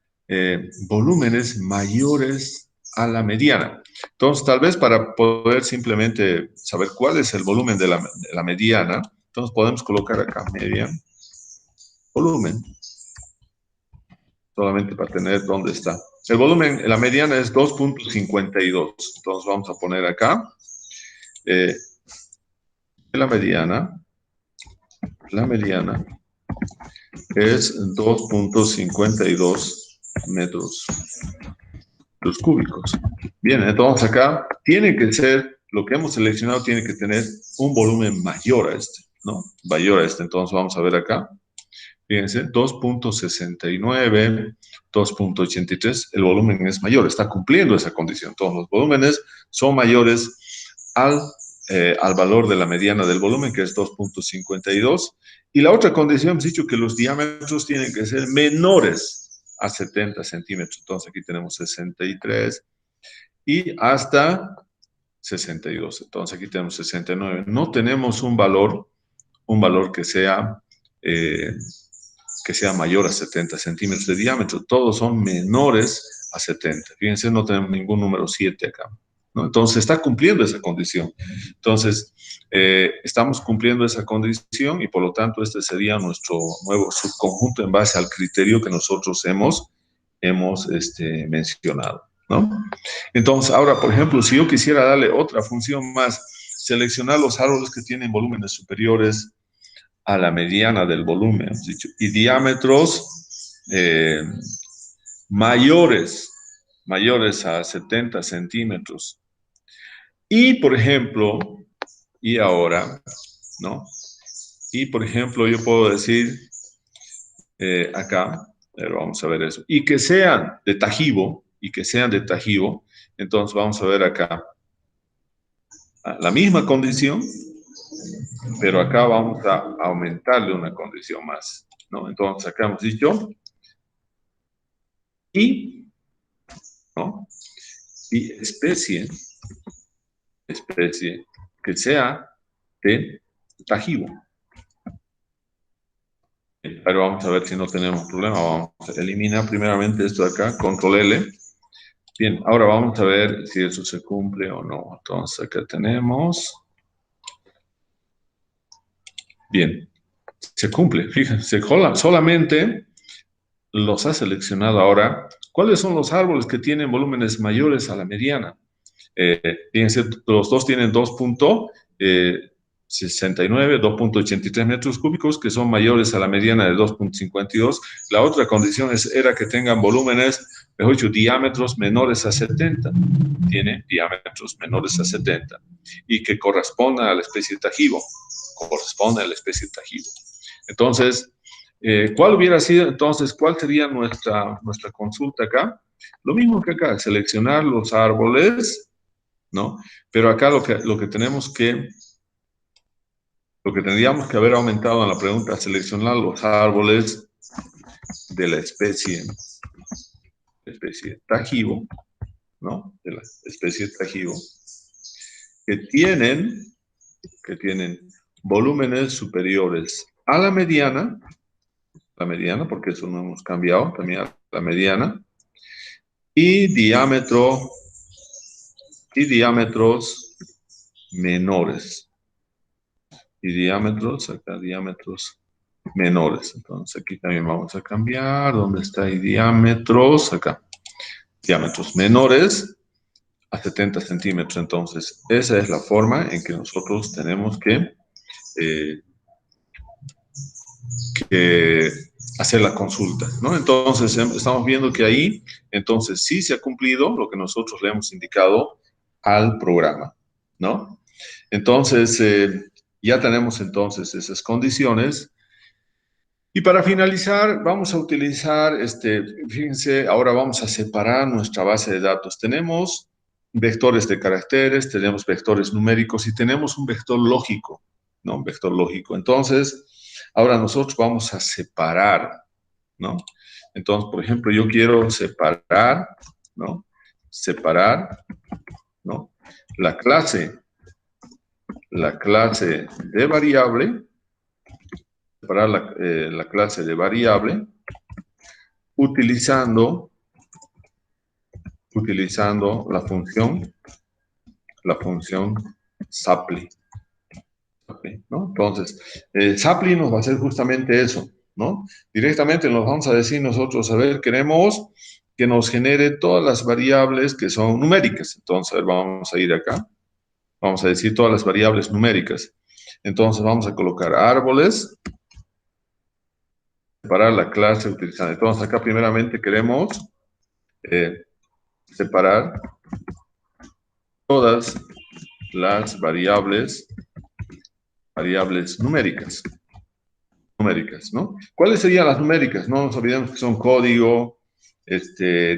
volúmenes mayores a la mediana. Entonces, tal vez para poder simplemente saber cuál es el volumen de la mediana, entonces podemos colocar acá media, volumen, solamente para tener dónde está. El volumen, la mediana es 2.52. Entonces vamos a poner acá la mediana es 2.52 metros cúbicos. Bien, entonces acá tiene que ser, lo que hemos seleccionado tiene que tener un volumen mayor a este, ¿no? Mayor a este. Entonces vamos a ver acá. Fíjense, 2.69, 2.83, el volumen es mayor, está cumpliendo esa condición. Todos los volúmenes son mayores al valor de la mediana del volumen, que es 2.52. Y la otra condición, hemos dicho que los diámetros tienen que ser menores a 70 centímetros. Entonces aquí tenemos 63 y hasta 62. Entonces aquí tenemos 69. No tenemos un valor que sea mayor a 70 centímetros de diámetro. Todos son menores a 70. Fíjense, no tenemos ningún número 7 acá, ¿no? Entonces, está cumpliendo esa condición. Entonces, estamos cumpliendo esa condición y, por lo tanto, este sería nuestro nuevo subconjunto en base al criterio que nosotros hemos mencionado, ¿no? Entonces, ahora, por ejemplo, si yo quisiera darle otra función más, seleccionar los árboles que tienen volúmenes superiores a la mediana del volumen, hemos dicho, y diámetros mayores a 70 centímetros. Y, por ejemplo, y ahora, ¿no? Y, por ejemplo, yo puedo decir acá, pero vamos a ver eso, y que sean de Tajibo, entonces vamos a ver acá la misma condición, pero acá vamos a aumentarle una condición más, ¿no? Entonces acá hemos dicho y, ¿no? Y especie que sea de Tajibo. Pero vamos a ver si no tenemos problema. Vamos a eliminar primeramente esto de acá, control L. Bien, ahora vamos a ver si eso se cumple o no. Entonces acá tenemos. Bien, se cumple. Fíjense, solamente los ha seleccionado ahora. ¿Cuáles son los árboles que tienen volúmenes mayores a la mediana? Fíjense, los dos tienen 2.69, 2.83 metros cúbicos, que son mayores a la mediana de 2.52. La otra condición era que tengan volúmenes, mejor dicho, diámetros menores a 70. Tiene diámetros menores a 70. Y que correspondan a la especie Tajibo. Entonces, ¿Cuál hubiera sido entonces, cuál sería nuestra consulta acá? Lo mismo que acá, seleccionar los árboles, ¿no? Pero acá lo que tendríamos que haber aumentado en la pregunta, seleccionar los árboles de la especie Tajibo, ¿no? De la especie Tajibo, que tienen volúmenes superiores a la mediana, porque eso no hemos cambiado, también a la mediana, y diámetros menores. Diámetros menores. Entonces aquí también vamos a cambiar. ¿Dónde está el diámetros? Acá. Diámetros menores a 70 centímetros. Entonces, esa es la forma en que nosotros tenemos que hacer la consulta, ¿no? Entonces, estamos viendo que ahí, entonces, sí se ha cumplido lo que nosotros le hemos indicado al programa, ¿no? Entonces, ya tenemos entonces esas condiciones. Y para finalizar, vamos a utilizar, fíjense, ahora vamos a separar nuestra base de datos. Tenemos vectores de caracteres, tenemos vectores numéricos y tenemos un vector lógico, ¿no? Un vector lógico. Entonces, ahora nosotros vamos a separar, ¿no? Entonces, por ejemplo, yo quiero separar, ¿no? ¿No? La clase de variable, separar la clase de variable utilizando la función supply, ¿no? Entonces, supply nos va a hacer justamente eso, ¿no? Directamente nos vamos a decir nosotros, a ver, queremos que nos genere todas las variables que son numéricas. Entonces, a ver, vamos a ir acá. Vamos a decir todas las variables numéricas. Entonces, vamos a colocar árboles, separar la clase utilizando. Entonces, acá primeramente queremos separar todas las variables numéricas, ¿no? ¿Cuáles serían las numéricas? No nos olvidemos que son código,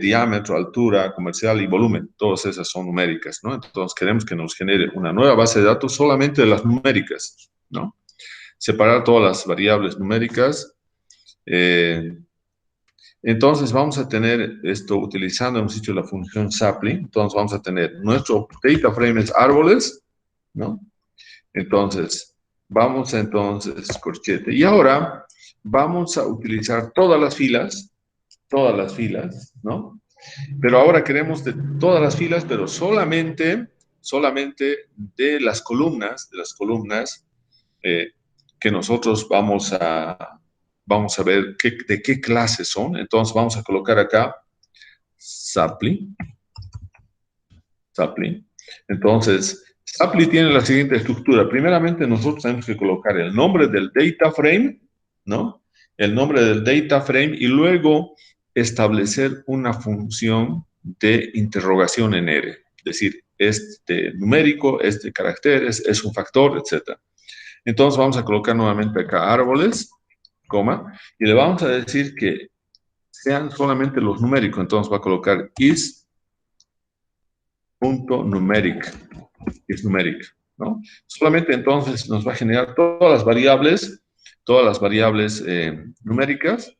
diámetro, altura, comercial y volumen. Todas esas son numéricas, ¿no? Entonces queremos que nos genere una nueva base de datos solamente de las numéricas, ¿no? Separar todas las variables numéricas. Entonces vamos a tener esto utilizando, hemos dicho, la función supply. Entonces vamos a tener nuestro data frame es árboles, ¿no? Entonces, vamos entonces, corchete. Y ahora vamos a utilizar todas las filas, ¿no? Pero ahora queremos de todas las filas, pero solamente de las columnas, que nosotros vamos a ver de qué clase son. Entonces vamos a colocar acá supply. Entonces, supply tiene la siguiente estructura. Primeramente, nosotros tenemos que colocar el nombre del data frame, ¿no? El nombre del data frame y luego establecer una función de interrogación en R. Es decir, numérico, caracteres, es un factor, etc. Entonces, vamos a colocar nuevamente acá árboles, coma, y le vamos a decir que sean solamente los numéricos. Entonces, va a colocar is.numeric, ¿no? Solamente entonces nos va a generar todas las variables numéricas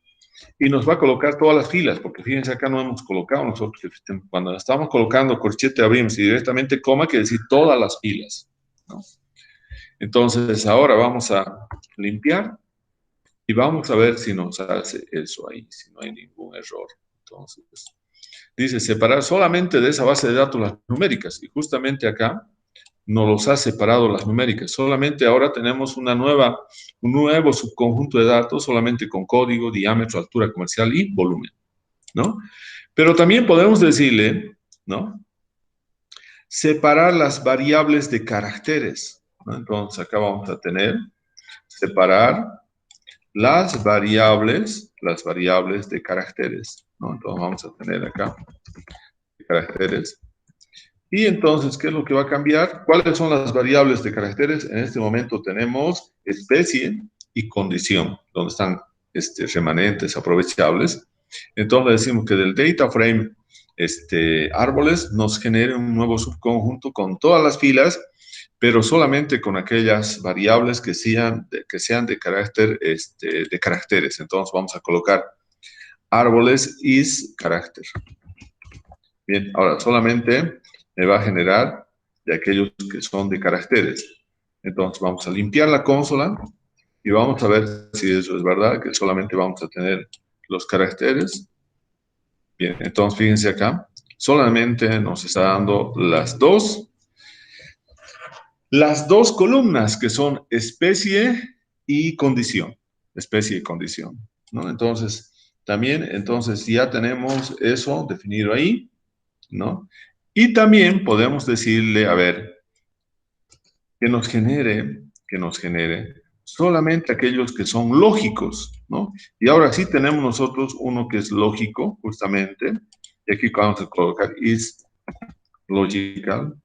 y nos va a colocar todas las filas, porque fíjense acá no hemos colocado nosotros, cuando estamos colocando corchete abrimos y directamente coma, quiere decir todas las filas, ¿no? Entonces ahora vamos a limpiar y vamos a ver si nos hace eso ahí, si no hay ningún error. Entonces, dice separar solamente de esa base de datos las numéricas y justamente acá nos los ha separado las numéricas. Solamente ahora tenemos un nuevo subconjunto de datos solamente con código, diámetro, altura comercial y volumen, ¿no? Pero también podemos decirle, ¿no? Separar las variables de caracteres, ¿no? Entonces acá vamos a tener separar las variables de caracteres, ¿no? Entonces vamos a tener acá caracteres. Y entonces, ¿qué es lo que va a cambiar? ¿Cuáles son las variables de caracteres? En este momento tenemos especie y condición, donde están remanentes aprovechables. Entonces decimos que del data frame árboles nos genere un nuevo subconjunto con todas las filas, pero solamente con aquellas variables que sean de carácter, de caracteres. Entonces vamos a colocar árboles is carácter. Bien, ahora solamente me va a generar de aquellos que son de caracteres. Entonces vamos a limpiar la consola y vamos a ver si eso es verdad, que solamente vamos a tener los caracteres. Bien, entonces fíjense acá, solamente nos está dando las dos columnas que son especie y condición. Especie y condición, ¿no? Entonces, también, entonces ya tenemos eso definido ahí, ¿no? Y también podemos decirle, a ver, que nos genere solamente aquellos que son lógicos, ¿no? Y ahora sí tenemos nosotros uno que es lógico, justamente, y aquí vamos a colocar is logical.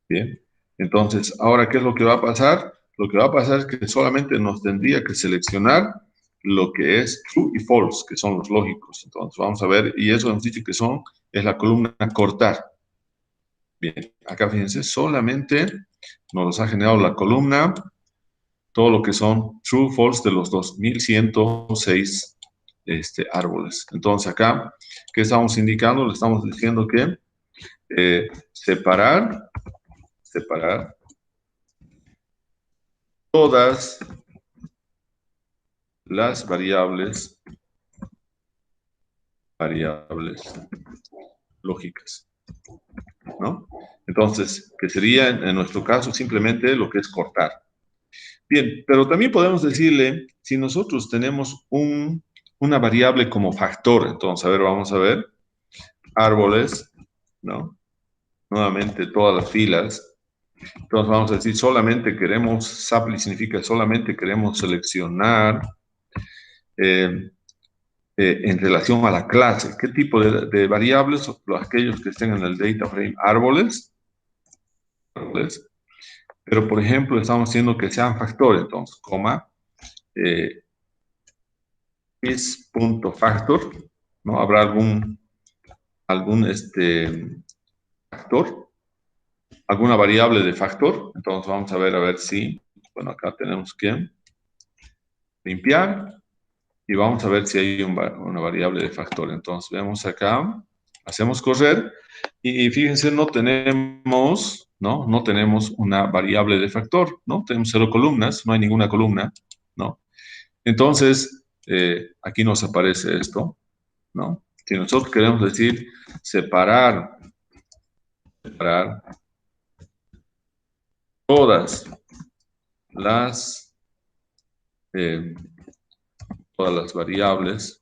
Bien, entonces, ahora, ¿qué es lo que va a pasar? Lo que va a pasar es que solamente nos tendría que seleccionar lo que es true y false, que son los lógicos. Entonces, vamos a ver, y eso hemos dicho que es la columna cortar. Bien, acá fíjense, solamente nos ha generado la columna, todo lo que son true, false de los 2106 árboles. Entonces acá, ¿qué estamos indicando? Le estamos diciendo que separar todas las variables lógicas, ¿no? Entonces, que sería en nuestro caso simplemente lo que es cortar. Bien, pero también podemos decirle, si nosotros tenemos una variable como factor, entonces, a ver, vamos a ver, árboles, ¿no? Nuevamente todas las filas. Entonces vamos a decir, solamente queremos, supply significa solamente queremos seleccionar en relación a la clase. ¿Qué tipo de variables? Aquellos que estén en el data frame árboles. Pero, por ejemplo, estamos haciendo que sean factores, entonces, coma, is.factor, ¿no? Habrá algún factor, alguna variable de factor. Entonces vamos a ver si, bueno, acá tenemos que limpiar y vamos a ver si hay una variable de factor. Entonces vemos acá, hacemos correr y fíjense, no tenemos una variable de factor, ¿no? Tenemos 0 columnas, no hay ninguna columna, ¿no? Entonces, aquí nos aparece esto, ¿no? Si nosotros queremos decir separar todas las, eh, todas las variables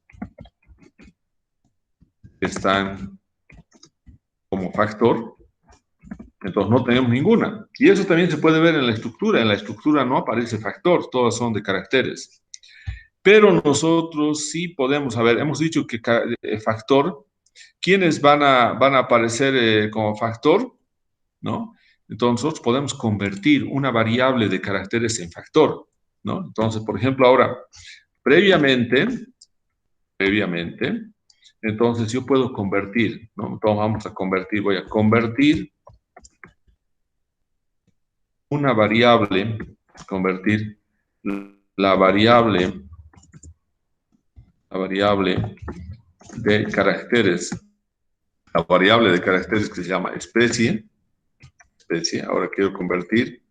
que están como factor, entonces no tenemos ninguna. Y eso también se puede ver en la estructura. En la estructura no aparece factor, todas son de caracteres. Pero nosotros sí podemos, a ver, hemos dicho que factor, ¿quiénes van a aparecer como factor? ¿No? Entonces nosotros podemos convertir una variable de caracteres en factor, ¿no? Entonces, por ejemplo, ahora, previamente, entonces yo puedo convertir, ¿no? Entonces vamos a convertir, voy a convertir una variable, convertir la variable de caracteres, la variable de caracteres que se llama especie, ahora quiero convertir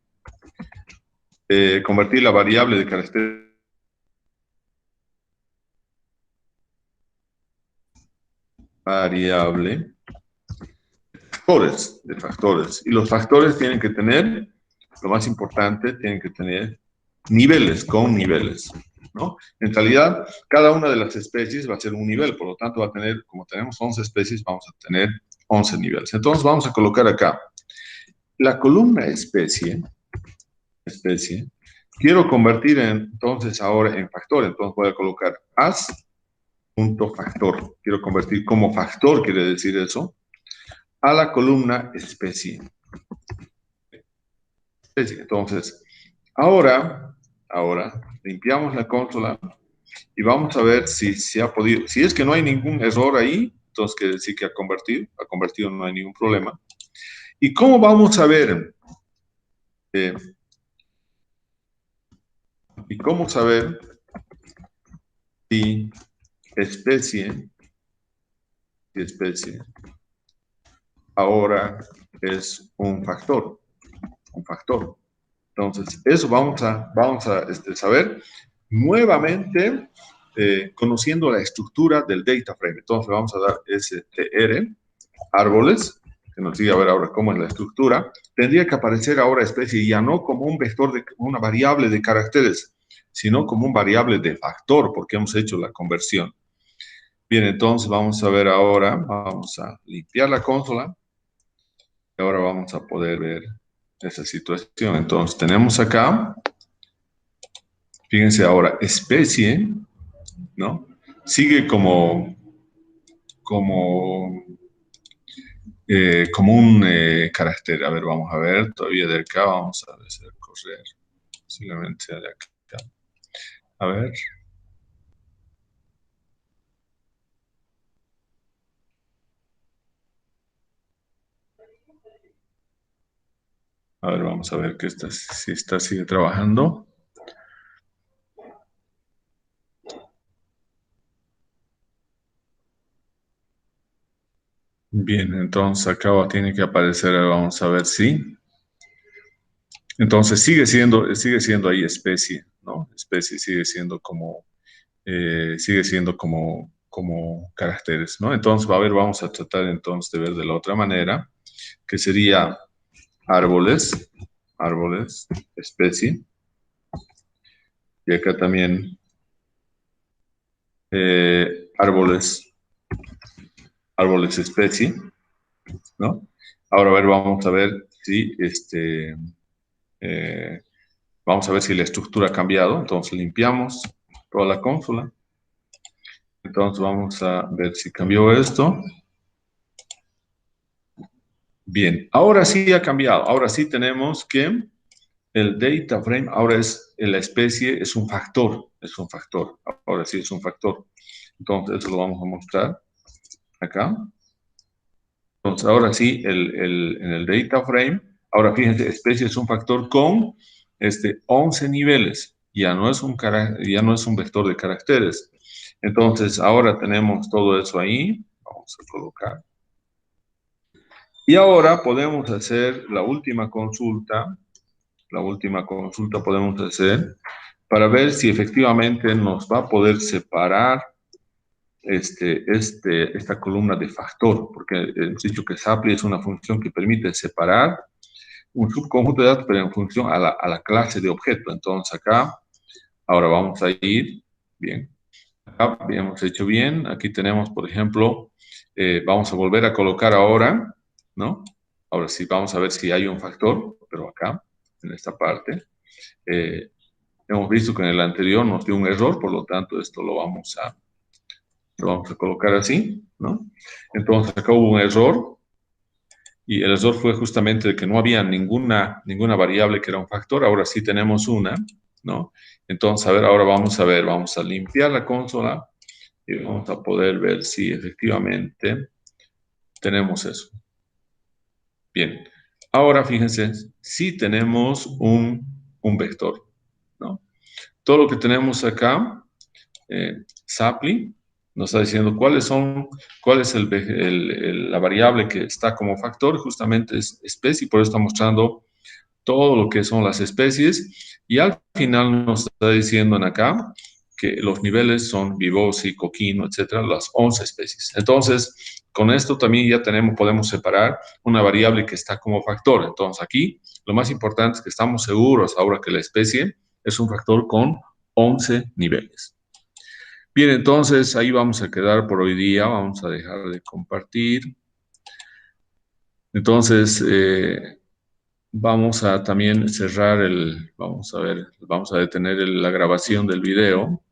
la variable de caracteres de factores. Y los factores tienen que tener, lo más importante, tienen que tener niveles, con niveles, ¿no? En realidad, cada una de las especies va a ser un nivel, por lo tanto va a tener, como tenemos 11 especies, vamos a tener 11 niveles. Entonces vamos a colocar acá la columna especie, quiero convertir entonces ahora en factor, entonces voy a colocar as.factor, quiero convertir como factor, quiere decir eso, a la columna especie. Entonces, ahora ahora limpiamos la consola y vamos a ver si se ha podido. Si es que no hay ningún error ahí, entonces quiere decir que ha convertido, no hay ningún problema. ¿Y cómo vamos a ver? eh, ¿Y cómo saber si especie, si especie ahora es un factor? Un factor. Entonces, eso vamos a saber nuevamente conociendo la estructura del data frame. Entonces, vamos a dar str, árboles, que nos diga a ver ahora cómo es la estructura. Tendría que aparecer ahora especie ya no como un vector de una variable de caracteres, sino como un variable de factor, porque hemos hecho la conversión. Bien, entonces vamos a ver ahora, vamos a limpiar la consola y ahora vamos a poder ver esa situación. Entonces tenemos acá, fíjense ahora, especie, ¿no? Sigue como, como un carácter. A ver, vamos a ver, todavía de acá vamos a hacer correr, posiblemente de acá. A ver. A ver, vamos a ver que si esta sigue trabajando. Bien, entonces acá tiene que aparecer, vamos a ver si. Entonces sigue siendo ahí especie, ¿no? Especie sigue siendo como caracteres, ¿no? Entonces, a ver, vamos a tratar entonces de ver de la otra manera, que sería árboles, especie, y acá también árboles, especie, ¿no? Ahora, a ver, vamos a ver si eh, vamos a ver si la estructura ha cambiado. Entonces limpiamos toda la consola. Entonces vamos a ver si cambió esto. Bien, ahora sí ha cambiado. Ahora sí tenemos que el data frame, ahora es la especie, es un factor, es un factor. Ahora sí es un factor. Entonces eso lo vamos a mostrar acá. Entonces ahora sí, en el data frame, ahora fíjense, especie es un factor con 11 niveles. Ya no es un vector de caracteres. Entonces ahora tenemos todo eso ahí. Vamos a colocar. Y ahora podemos hacer la última consulta podemos hacer para ver si efectivamente nos va a poder separar esta columna de factor, porque hemos dicho que SAPLI es una función que permite separar un subconjunto de datos, pero en función a la clase de objeto. Entonces acá, ahora vamos a ir, bien, acá hemos hecho bien, aquí tenemos, por ejemplo, vamos a volver a colocar ahora, ¿no? Ahora sí, vamos a ver si hay un factor, pero acá, en esta parte. Hemos visto que en el anterior nos dio un error, por lo tanto esto lo vamos a colocar así, ¿no? Entonces acá hubo un error y el error fue justamente de que no había ninguna variable que era un factor, ahora sí tenemos una, ¿no? Entonces, a ver, ahora vamos a limpiar la consola y vamos a poder ver si efectivamente tenemos eso. Bien, ahora fíjense, sí tenemos un vector, ¿no? Todo lo que tenemos acá, Sapli, nos está diciendo cuál es la variable que está como factor, justamente es especie, y por eso está mostrando todo lo que son las especies, y al final nos está diciendo en acá que los niveles son Vivosi, Coquino, etcétera, las 11 especies. Entonces, con esto también ya podemos separar una variable que está como factor. Entonces, aquí lo más importante es que estamos seguros ahora que la especie es un factor con 11 niveles. Bien, entonces ahí vamos a quedar por hoy día, vamos a dejar de compartir. Entonces, vamos a también cerrar vamos a ver, vamos a detener la grabación del video.